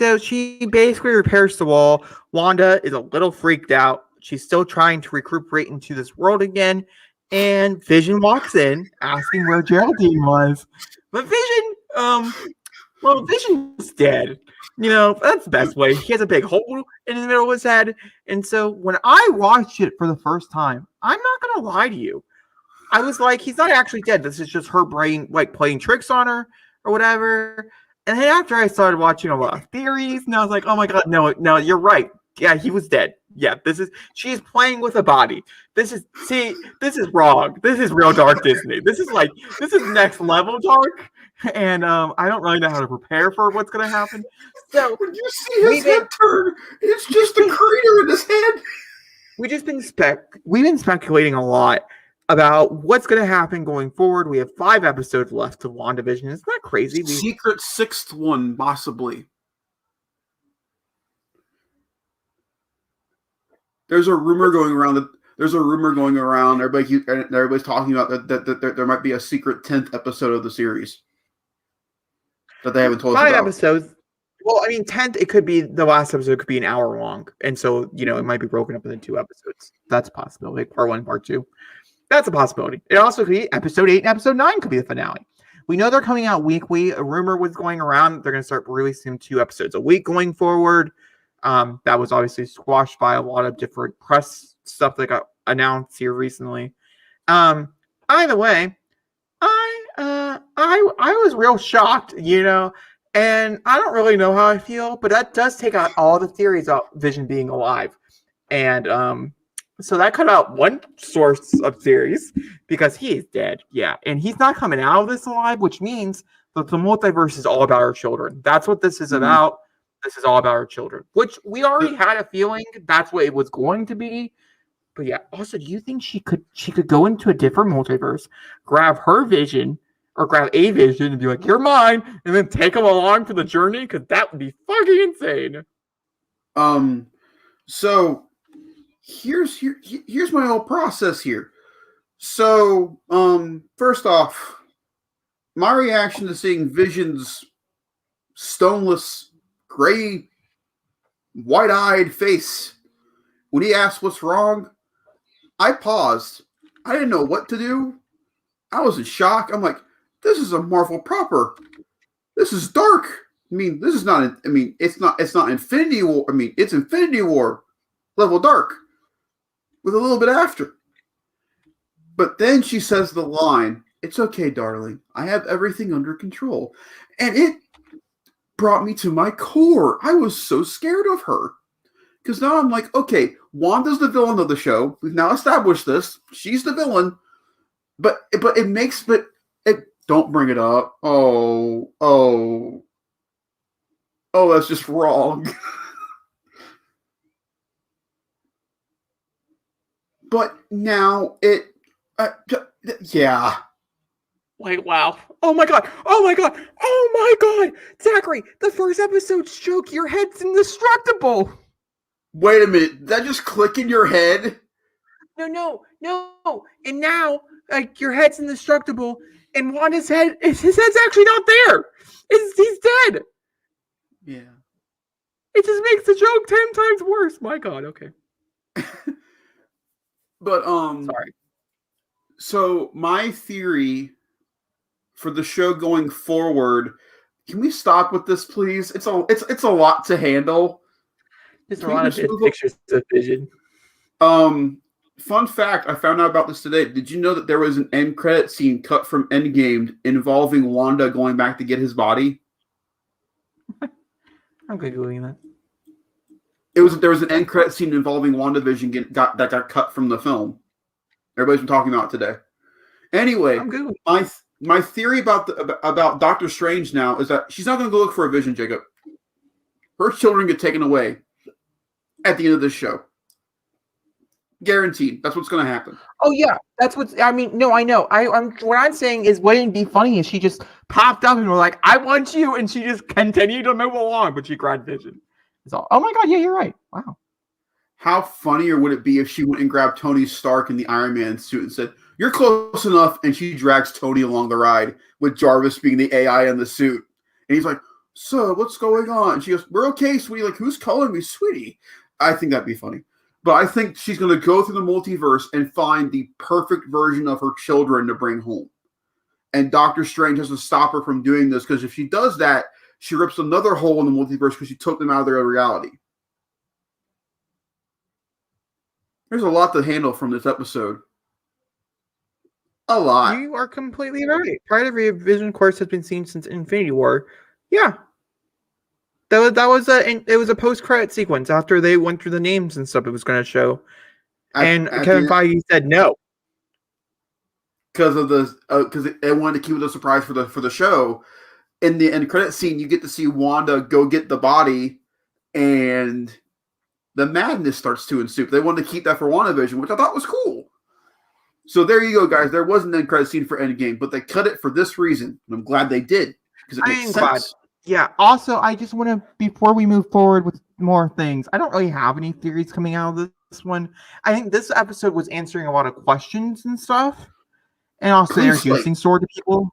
basically repairs the wall, Wanda is a little freaked out. She's still trying to recuperate into this world again. And Vision walks in asking where Geraldine was. But Vision, Well, Vision's dead. That's the best way. He has a big hole in the middle of his head. And so when I watched it for the first time, I'm not going to lie to you. I was like, he's not actually dead. This is just her brain, like, playing tricks on her or whatever. And then after I started watching a lot of theories, and I was like, oh my God, no, you're right. Yeah, he was dead. Yeah, she's playing with a body. This is wrong. This is real dark Disney. This is next level dark. And I don't really know how to prepare for what's going to happen. So when you see his head turn, it's just a crater in his head. We've been speculating a lot about what's going to happen going forward. We have 5 episodes left of WandaVision. Isn't that crazy? Secret 6th one, possibly. There's a rumor going around everybody's talking about that there might be a secret 10th episode of the series that they haven't told us about. 5 episodes. Well, I mean, 10th, it could be the last episode could be an hour long. And so, it might be broken up into 2 episodes. That's a possibility. Part 1, part 2. That's a possibility. It also could be episode 8 and episode 9 could be the finale. We know they're coming out weekly. A rumor was going around they're going to start releasing 2 episodes a week going forward. That was obviously squashed by a lot of different press stuff that got announced here recently. Either way, I was real shocked, and I don't really know how I feel, but that does take out all the theories about Vision being alive. And so that cut out one source of theories because he is dead. Yeah. And he's not coming out of this alive, which means that the multiverse is all about our children. That's what this is about. This is all about our children, which we already had a feeling that's what it was going to be. But yeah, also, do you think she could go into a different multiverse, grab her Vision or grab a Vision and be like, you're mine, and then take them along for the journey? Because that would be fucking insane. So here's my whole process here. So, first off, my reaction to seeing Vision's stoneless, gray, wide-eyed face when he asked what's wrong, I paused. I didn't know what to do. I was in shock. I'm like, this is a Marvel proper. This is dark. I mean, this is not. I mean, it's not Infinity War. I mean, it's Infinity War level dark with a little bit after. But then she says the line, "It's okay, darling. I have everything under control," and it brought me to my core. I was so scared of her. Because now I'm like, okay, Wanda's the villain of the show. We've now established this. She's the villain. But don't bring it up. Oh, that's just wrong. But now yeah. Wait, wow. Oh my god. Zachary, the first episode's joke, your head's indestructible. Wait a minute. Did that just click in your head? No. And now, like, your head's indestructible, and Wanda's head, his head's actually not there. He's dead. Yeah. It just makes the joke 10 times worse. My god, okay. But, sorry. So, my theory for the show going forward, can we stop with this, please? It's a lot to handle. There's a lot of pictures of Vision. Fun fact, I found out about this today. Did you know that there was an end credit scene cut from Endgame involving Wanda going back to get his body? I'm Googling that. There was an end credit scene involving WandaVision that got cut from the film. Everybody's been talking about it today. Anyway, my theory about Doctor Strange now is that she's not going to go look for a Vision, Jacob. Her children get taken away at the end of this show. Guaranteed. That's what's going to happen. Oh yeah, that's what's. I mean, no, I know. What I'm saying is, wouldn't it be funny if she just popped up and were like, "I want you," and she just continued to move along, but she grabbed Vision. It's all. Oh my god, yeah, you're right. Wow. How funnier would it be if she went and grabbed Tony Stark in the Iron Man suit and said, "You're close enough," and she drags Tony along the ride with Jarvis being the AI in the suit, and he's like, "So, what's going on?" And she goes, "We're okay, sweetie." Like, who's calling me sweetie? I think that'd be funny. But I think she's going to go through the multiverse and find the perfect version of her children to bring home. And Doctor Strange has to stop her from doing this, because if she does that, she rips another hole in the multiverse because she took them out of their reality. There's a lot to handle from this episode. A lot. You are completely right. Part of the Vision course has been seen since Infinity War. Yeah. It was a post-credit sequence after they went through the names and stuff it was going to show. And Kevin Feige said no. Because they wanted to keep it a surprise for the show. In the end credit scene, you get to see Wanda go get the body, and the madness starts to ensue. They wanted to keep that for WandaVision, which I thought was cool. So there you go, guys. There was an end credit scene for Endgame, but they cut it for this reason, and I'm glad they did because it makes sense. Glad. Yeah. Also, I just want to, before we move forward with more things, I don't really have any theories coming out of this one. I think this episode was answering a lot of questions and stuff, and also introducing Sword to people,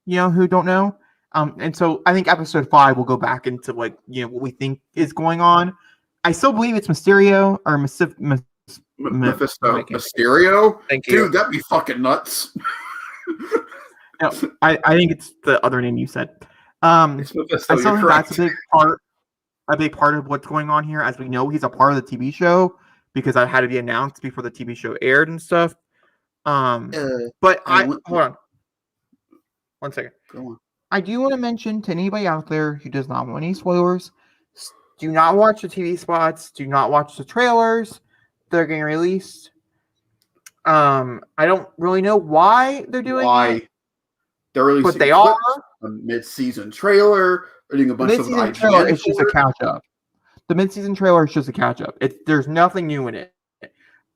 who don't know. And so I think episode 5 will go back into what we think is going on. I still believe it's Mysterio or Mephisto. Mysterio? Thank you. Dude, that'd be fucking nuts. No, I think it's the other name you said. It's Mephisto, I still think that's a big part of what's going on here. As we know, he's a part of the TV show because that had to be announced before the TV show aired and stuff. But hold on. 1 second. Go on. I do want to mention to anybody out there who does not want any spoilers, do not watch the TV spots. Do not watch the trailers. They're getting released. I don't really know why they're doing it. They're releasing, but they are a mid-season trailer. They're doing a bunch of mid-season trailer. It's just a catch-up. The mid-season trailer is just a catch-up. There's nothing new in it.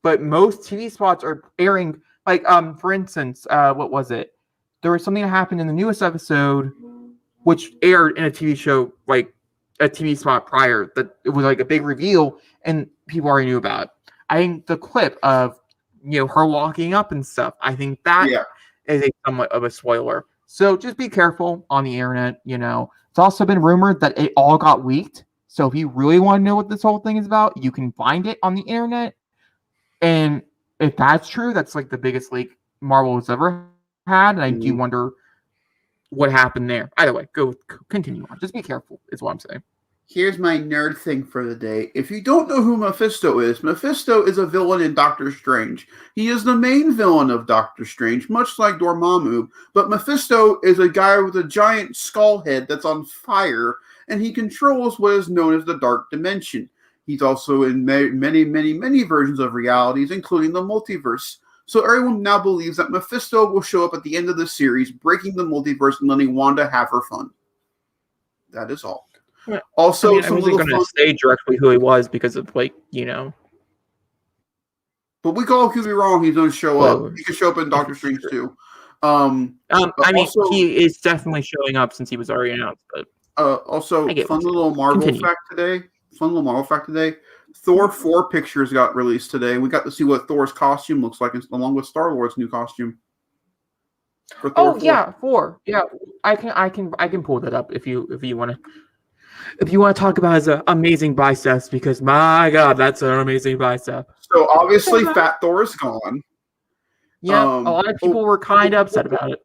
But most TV spots are airing. Like for instance, what was it? There was something that happened in the newest episode, which aired in a TV show, like a TV spot prior. That it was like a big reveal, and people already knew about it. I think the clip of her walking up and stuff. I think that is a somewhat of a spoiler. So just be careful on the internet. It's also been rumored that it all got leaked. So if you really want to know what this whole thing is about, you can find it on the internet. And if that's true, that's like the biggest leak Marvel has ever had, and I do wonder what happened there. Either way, continue on. Just be careful, is what I'm saying. Here's my nerd thing for the day. If you don't know who Mephisto is a villain in Doctor Strange. He is the main villain of Doctor Strange, much like Dormammu. But Mephisto is a guy with a giant skull head that's on fire, and he controls what is known as the Dark Dimension. He's also in many, many, many versions of realities, including the multiverse. So everyone now believes that Mephisto will show up at the end of the series, breaking the multiverse and letting Wanda have her fun. That is all. Yeah. Also, I wasn't going to say directly who he was because of, But we all could be wrong. He's going to show up. He could show up in Doctor Strange too. He is definitely showing up since he was already announced. But fun little Marvel fact today. Thor 4 pictures got released today. We got to see what Thor's costume looks like, along with Star-Lord's new costume. For Thor 4. 4. Yeah, I can pull that up if you want to. If you want to talk about his amazing biceps, because my God, that's an amazing bicep. So obviously, Fat Thor is gone. Yeah, a lot of people were kind of upset about it.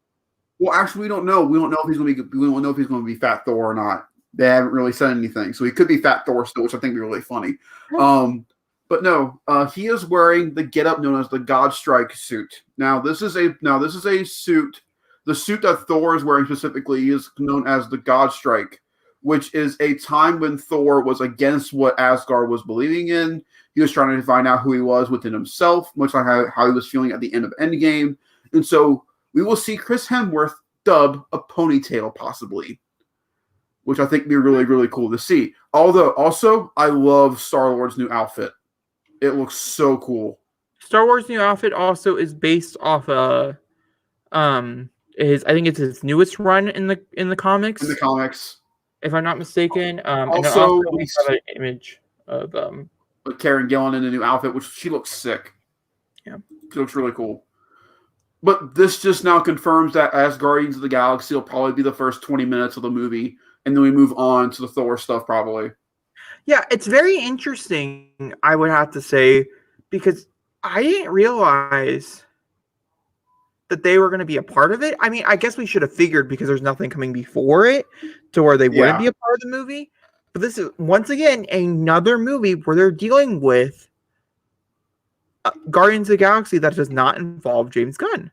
Well, actually, we don't know. We don't know if he's going to be Fat Thor or not. They haven't really said anything, so he could be Fat Thor still, which I think would be really funny. But no, he is wearing the getup known as the Godstrike suit. Now, this is a suit. The suit that Thor is wearing specifically is known as the Godstrike, which is a time when Thor was against what Asgard was believing in. He was trying to find out who he was within himself, much like how he was feeling at the end of Endgame. And so we will see Chris Hemsworth dub a ponytail, possibly, which I think would be really, really cool to see. Although, also, I love Star-Lord's new outfit. It looks so cool. Star Wars' new outfit also is based off I think it's his newest run in the comics. In the comics. If I'm not mistaken. Also we have an image of Karen Gillan in a new outfit, which she looks sick. Yeah. She looks really cool. But this just now confirms that as Guardians of the Galaxy will probably be the first 20 minutes of the movie, and then we move on to the Thor stuff probably. Yeah, it's very interesting, I would have to say, because I didn't realize that they were going to be a part of it. I mean, I guess we should have figured because there's nothing coming before it to where they wouldn't be a part of the movie. But this is, once again, another movie where they're dealing with Guardians of the Galaxy that does not involve James Gunn.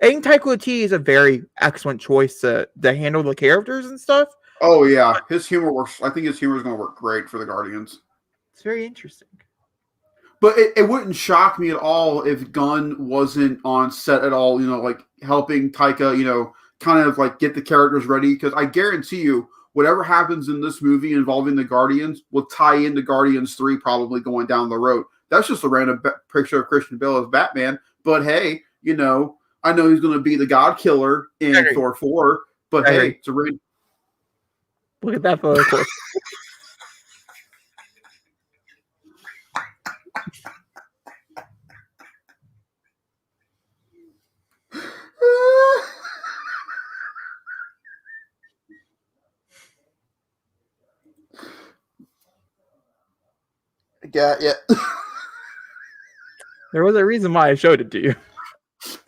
I think Taika Waititi is a very excellent choice to handle the characters and stuff. Oh, yeah. His humor works. I think his humor is going to work great for the Guardians. It's very interesting. But it wouldn't shock me at all if Gunn wasn't on set at all, like helping Taika, kind of like get the characters ready. Because I guarantee you, whatever happens in this movie involving the Guardians will tie into Guardians 3 probably going down the road. That's just a random picture of Christian Bale as Batman. But hey, I know he's going to be the God Killer in Thor 4. But hey, it's a random. Look at that photo. Yeah. There was a reason why I showed it to you.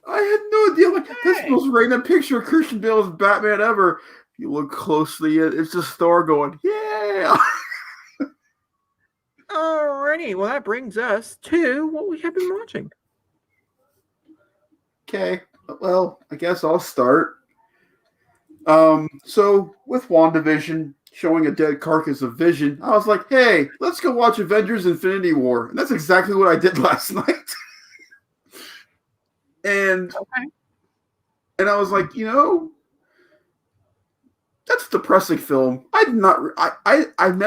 I had no idea. Like, that's the most random picture of Christian Bale as Batman ever. You look closely, it's just Thor going, yeah. Alrighty, well, that brings us to what we have been watching. Okay, well, I guess I'll start. So with WandaVision showing a dead carcass of Vision, I was like, hey, let's go watch Avengers Infinity War. And that's exactly what I did last night. And I was like, that's a depressing film. I've never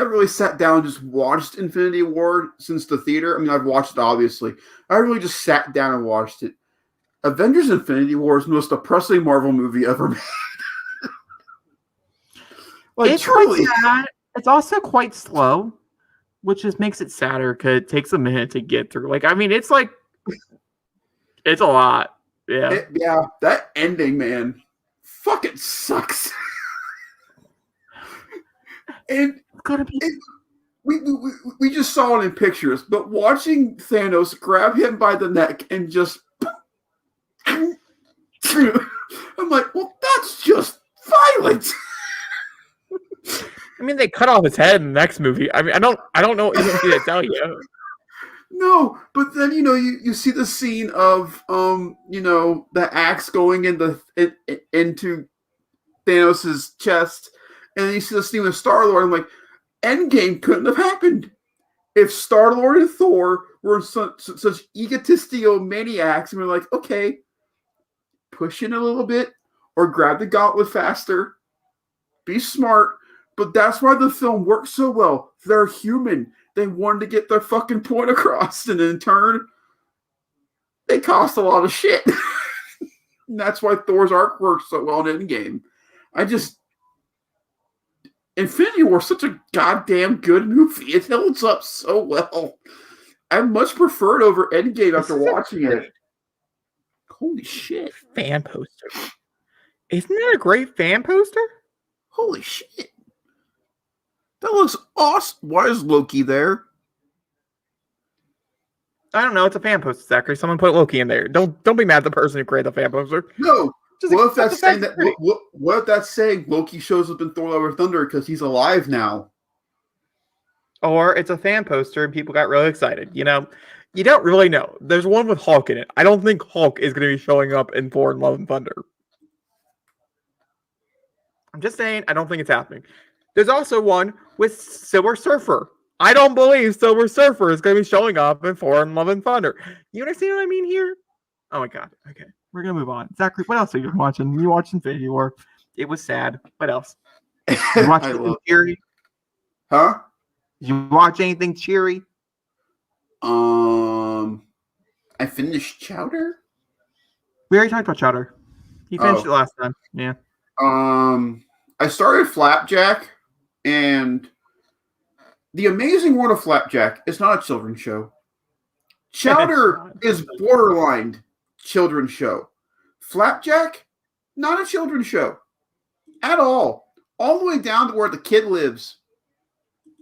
really sat down and just watched Infinity War since the theater. I mean, I've watched it, obviously. I really just sat down and watched it. Avengers Infinity War is the most depressing Marvel movie ever made. It's truly. Quite sad. It's also quite slow, which just makes it sadder because it takes a minute to get through. Like, I mean, it's a lot. Yeah. That ending, man, fucking sucks. And we just saw it in pictures, but watching Thanos grab him by the neck and just I'm like, well, that's just violent. I mean, they cut off his head in the next movie. I mean, I don't know what you want me to tell you. No, but then you see the scene of the axe going into Thanos' chest, and then you see the scene with Star-Lord. I'm like, Endgame couldn't have happened if Star-Lord and Thor were such egotistical maniacs, and we're like, okay, push in a little bit or grab the gauntlet faster, be smart. But that's why the film works so well. They're human. They wanted to get their fucking point across, and in turn, they cost a lot of shit. And that's why Thor's arc works so well in Endgame. Infinity War is such a goddamn good movie. It holds up so well. I much prefer it over Endgame after watching it. Holy shit. Fan poster. Isn't that a great fan poster? Holy shit. That looks awesome. Why is Loki there? I don't know. It's a fan poster, Zachary. Someone put Loki in there. Don't be mad at the person who created the fan poster. No. What if that's saying that? What if that's saying Loki shows up in Thor: Love and Thunder because he's alive now? Or it's a fan poster and people got really excited. You don't really know. There's one with Hulk in it. I don't think Hulk is going to be showing up in Thor: Love and Thunder. I'm just saying, I don't think it's happening. There's also one with Silver Surfer. I don't believe Silver Surfer is going to be showing up in Thor: Love and Thunder. You understand what I mean here? Oh my god. Okay. We're going to move on. Zachary, what else are you watching? You watched Infinity War. It was sad. What else? You watch anything cheery? Huh? Did you watch anything cheery? I finished Chowder? We already talked about Chowder. He finished it last time. Yeah. I started Flapjack, and The Amazing World of Flapjack is not a children's show. Chowder is borderline children's show. Flapjack, not a children's show at all. All the way down to where the kid lives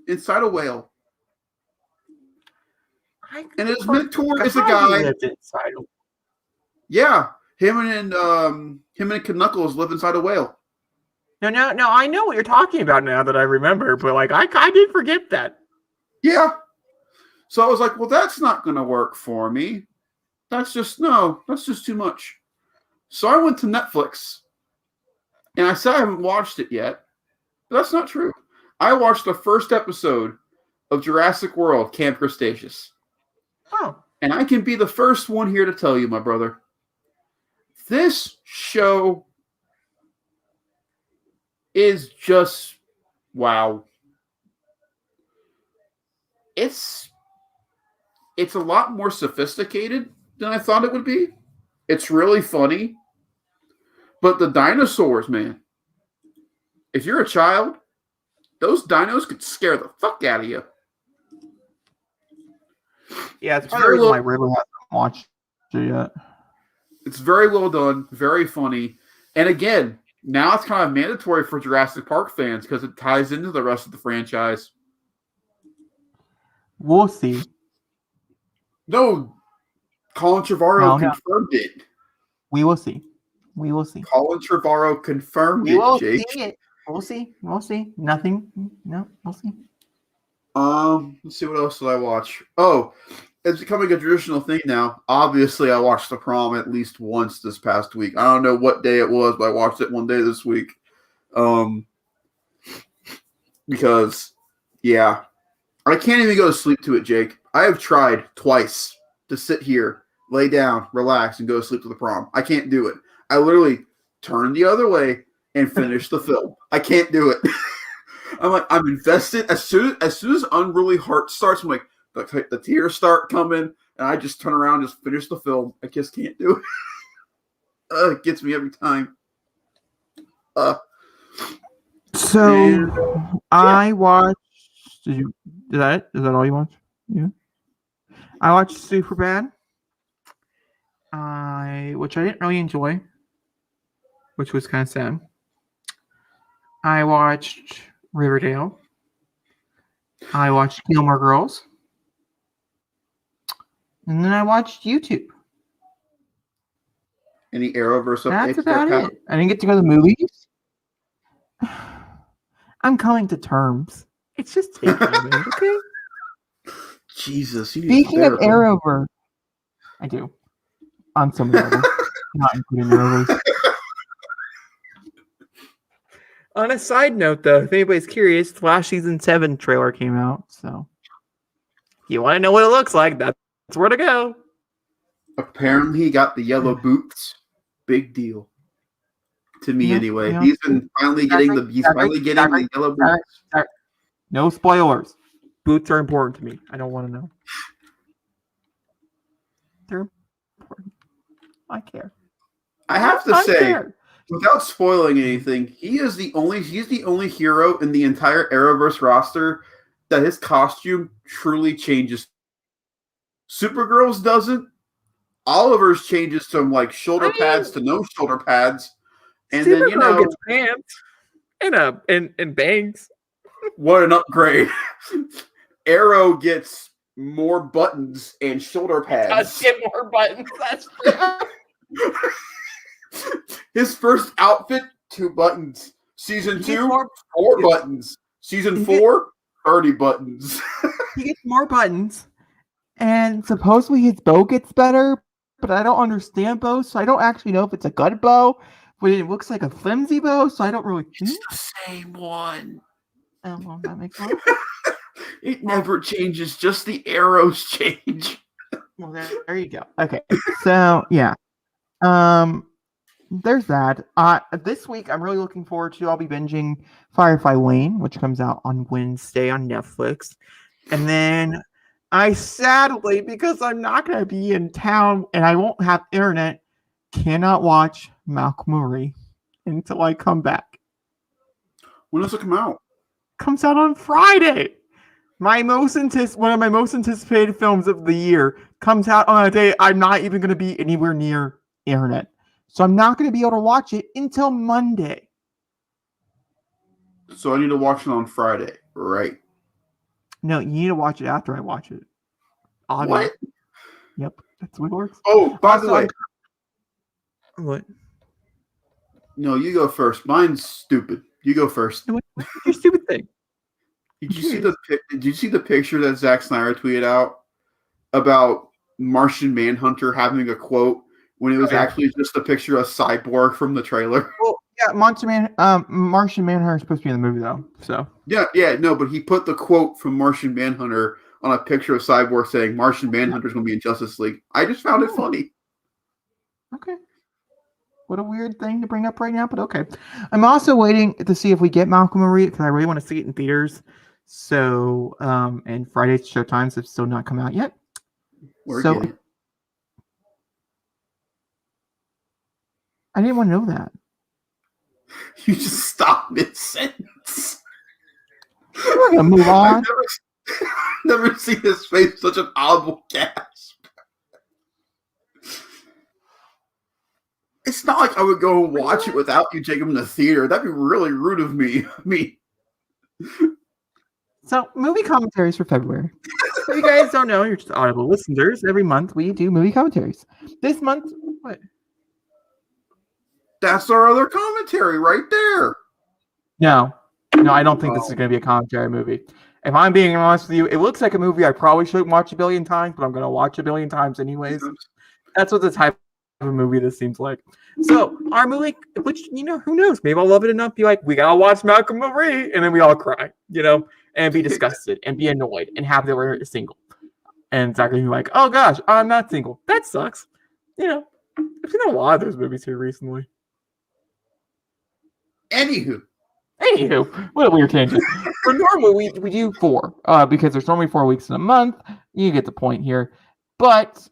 inside a whale. And his mentor is a guy. Yeah, him and Knuckles live inside a whale. No, I know what you're talking about now that I remember, but like I did forget that. Yeah. So I was like, well, that's not going to work for me. That's just too much. So I went to Netflix, and I said I haven't watched it yet, but that's not true. I watched the first episode of Jurassic World: Camp Cretaceous. Oh. And I can be the first one here to tell you, my brother, this show is just wow. It's a lot more sophisticated than I thought it would be. It's really funny. But the dinosaurs, man, if you're a child, those dinos could scare the fuck out of you. Yeah, it's part of the reason why I really haven't watched it yet. It's very well done, very funny. And again, now it's kind of mandatory for Jurassic Park fans because it ties into the rest of the franchise. We'll see. No, Colin Trevorrow confirmed it. We will see. We will see. Colin Trevorrow confirmed we will Jake. See it. We'll see. We'll see. Nothing. No, we'll see. Let's see what else did I watch. Oh, it's becoming a traditional thing now. Obviously, I watched The Prom at least once this past week. I don't know what day it was, but I watched it one day this week. Because, yeah, I can't even go to sleep to it, Jake. I have tried twice to sit here, lay down, relax, and go to sleep to The Prom. I can't do it. I literally turn the other way and finish the film. I can't do it. I'm invested. As soon as Unruly Heart starts, I'm like, the tears start coming, and I just turn around and just finish the film. I just can't do it. It gets me every time. So I watched. Is that it? Is that all you watched? Yeah. I watched Superbad. Which I didn't really enjoy, which was kind of sad. I watched Riverdale. I watched Gilmore Girls. And then I watched YouTube. Any Arrowverse That's updates? about it. I didn't get to go to the movies. I'm coming to terms. It's just taking a minute, okay? Jesus. Speaking of Arrowverse, I do. On some level. Not including Arrowverse. On a side note, though, if anybody's curious, Flash Season 7 trailer came out, so you want to know what it looks like, that's where to go. Apparently he got the yellow boots. Big deal. To me, anyway. Yeah. He's finally getting the yellow boots. No spoilers. Boots are important to me. I don't want to know. They're important. I care. I have to say, without spoiling anything, he's the only hero in the entire Arrowverse roster that his costume truly changes. Supergirl's doesn't. Oliver's changes from like shoulder pads to no shoulder pads. And Supergirl then gets pants and bangs. What an upgrade. Arrow gets more buttons and shoulder pads. Does get more buttons. That's his first outfit, 2 buttons. Season 2, 4 buttons. Season 4, 30 buttons. He gets more buttons. And supposedly his bow gets better, but I don't understand bows, so I don't actually know if it's a good bow, but it looks like a flimsy bow, so I don't really think. It's the same one. Oh, well, that makes sense. It never changes, just the arrows change. Well, there you go. Okay, so, yeah. There's that. This week, I'm really looking forward to, I'll be binging Firefly Lane, which comes out on Wednesday on Netflix. And then I sadly, because I'm not going to be in town and I won't have internet, cannot watch Malcolm Murray until I come back. When does it come out? Comes out on Friday. One of my most anticipated films of the year comes out on a day I'm not even going to be anywhere near internet. So I'm not going to be able to watch it until Monday. So I need to watch it on Friday, right? No, you need to watch it after I watch it. What? Yep, that's what it works. Oh, by the way, What? No, you go first. Mine's stupid. You go first. What's your stupid thing? Did you see the picture that Zack Snyder tweeted out about Martian Manhunter having a quote when it was actually just a picture of Cyborg from the trailer? Well, yeah, Martian Manhunter is supposed to be in the movie though. So no, but he put the quote from Martian Manhunter on a picture of Cyborg saying Martian Manhunter is going to be in Justice League. I just found it funny. Okay. What a weird thing to bring up right now, but okay. I'm also waiting to see if we get Malcolm and Marie because I really want to see it in theaters. So, and Friday's showtimes have still not come out yet. I didn't want to know that. You just stopped mid-sentence. We're going to move on. I've never seen his face such an audible gasp. It's not like I would go and watch it without you taking him in the theater. That'd be really rude of me. So, movie commentaries for February. If you guys don't know, you're just audible listeners. Every month we do movie commentaries. This month, what? That's our other commentary right there. No, I don't think this is going to be a commentary movie. If I'm being honest with you, it looks like a movie I probably shouldn't watch a billion times, but I'm going to watch a billion times anyways. That's what the type of movie this seems like. So, our movie, which, who knows? Maybe I'll love it enough, be like, we got to watch Malcolm and Marie, and then we all cry, and be disgusted, and be annoyed, and have the word single. And exactly be like, oh gosh, I'm not single. That sucks. I've seen a lot of those movies here recently. Anywho, what a weird tangent. For normally we do 4, because there's normally 4 weeks in a month. You get the point here. But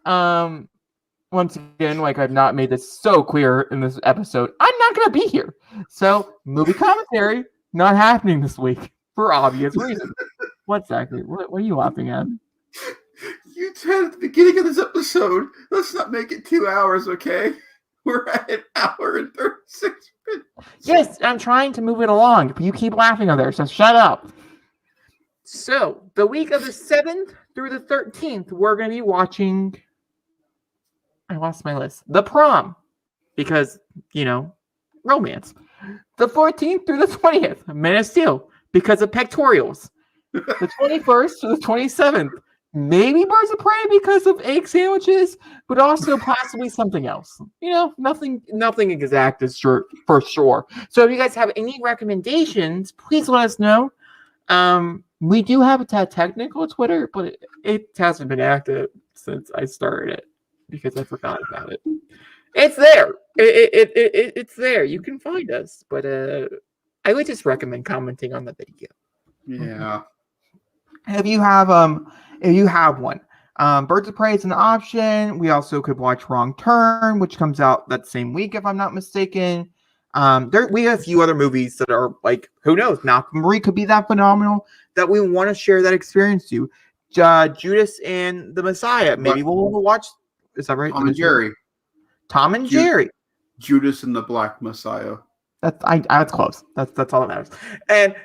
once again, like I've not made this so clear in this episode, I'm not going to be here. So movie commentary not happening this week for obvious reasons. What exactly? What are you laughing at? You said at the beginning of this episode, let's not make it 2 hours, okay? We're at 1 hour and 36 minutes. Yes, I'm trying to move it along, but you keep laughing over there, so shut up. So, the week of the 7th through the 13th, we're going to be watching... I lost my list. The Prom. Because, romance. The 14th through the 20th, Men of Steel. Because of pectorials. The 21st to the 27th, maybe Birds of Prey because of egg sandwiches, but also possibly something else. Nothing exact is sure for sure. So if you guys have any recommendations, please let us know. We do have a technical Twitter, but it hasn't been active since I started it because I forgot about it. It's there. It's there. You can find us, but I would just recommend commenting on the video. Yeah. If you have one, Birds of Prey is an option. We also could watch Wrong Turn, which comes out that same week, if I'm not mistaken. We have a few other movies that are like, who knows? Malcolm Marie could be that phenomenal that we want to share that experience to. Judas and the Messiah. Maybe we'll watch. Is that right? Tom and Jerry. Tom and Jerry. Judas and the Black Messiah. That's close. That's all that matters. And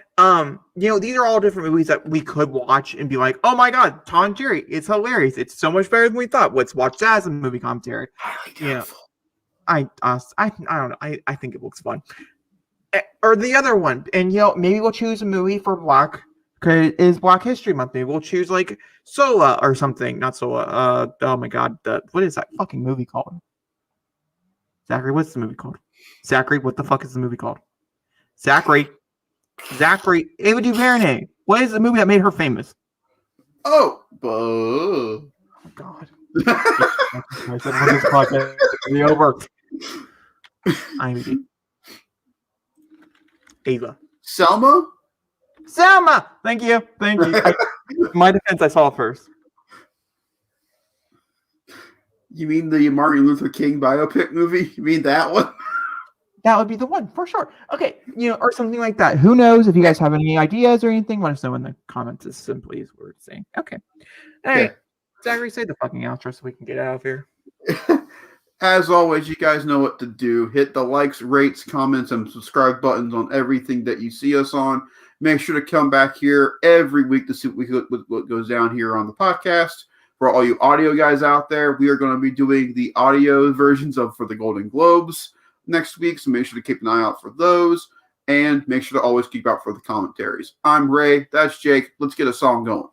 these are all different movies that we could watch and be like, oh my god, Tom and Jerry, it's hilarious. It's so much better than we thought. Let's watch that as a movie commentary. I don't know. I think it looks fun. Or the other one, and maybe we'll choose a movie for Black. Cause it's Black History Month. Maybe we'll choose like Sola or something. Not Sola. Oh my god. What is that fucking movie called? Zachary, what's the movie called? Zachary, what the fuck is the movie called? Zachary, Ava DuVernay. What is the movie that made her famous? Oh God. I said, what is this podcast? Be over. I'm Ava. Selma. Thank you. My defense, I saw it first. You mean the Martin Luther King biopic movie? You mean that one? That would be the one for sure. Okay, or something like that. Who knows? If you guys have any ideas or anything, let us know in the comments. As simply as we're saying. Okay. All right. Zachary, say the fucking outro so we can get out of here. As always, you guys know what to do. Hit the likes, rates, comments, and subscribe buttons on everything that you see us on. Make sure to come back here every week to see what goes down here on the podcast. For all you audio guys out there, we are going to be doing the audio versions for the Golden Globes next week, so make sure to keep an eye out for those, and make sure to always keep out for the commentaries. I'm Ray, that's Jake. Let's get a song going.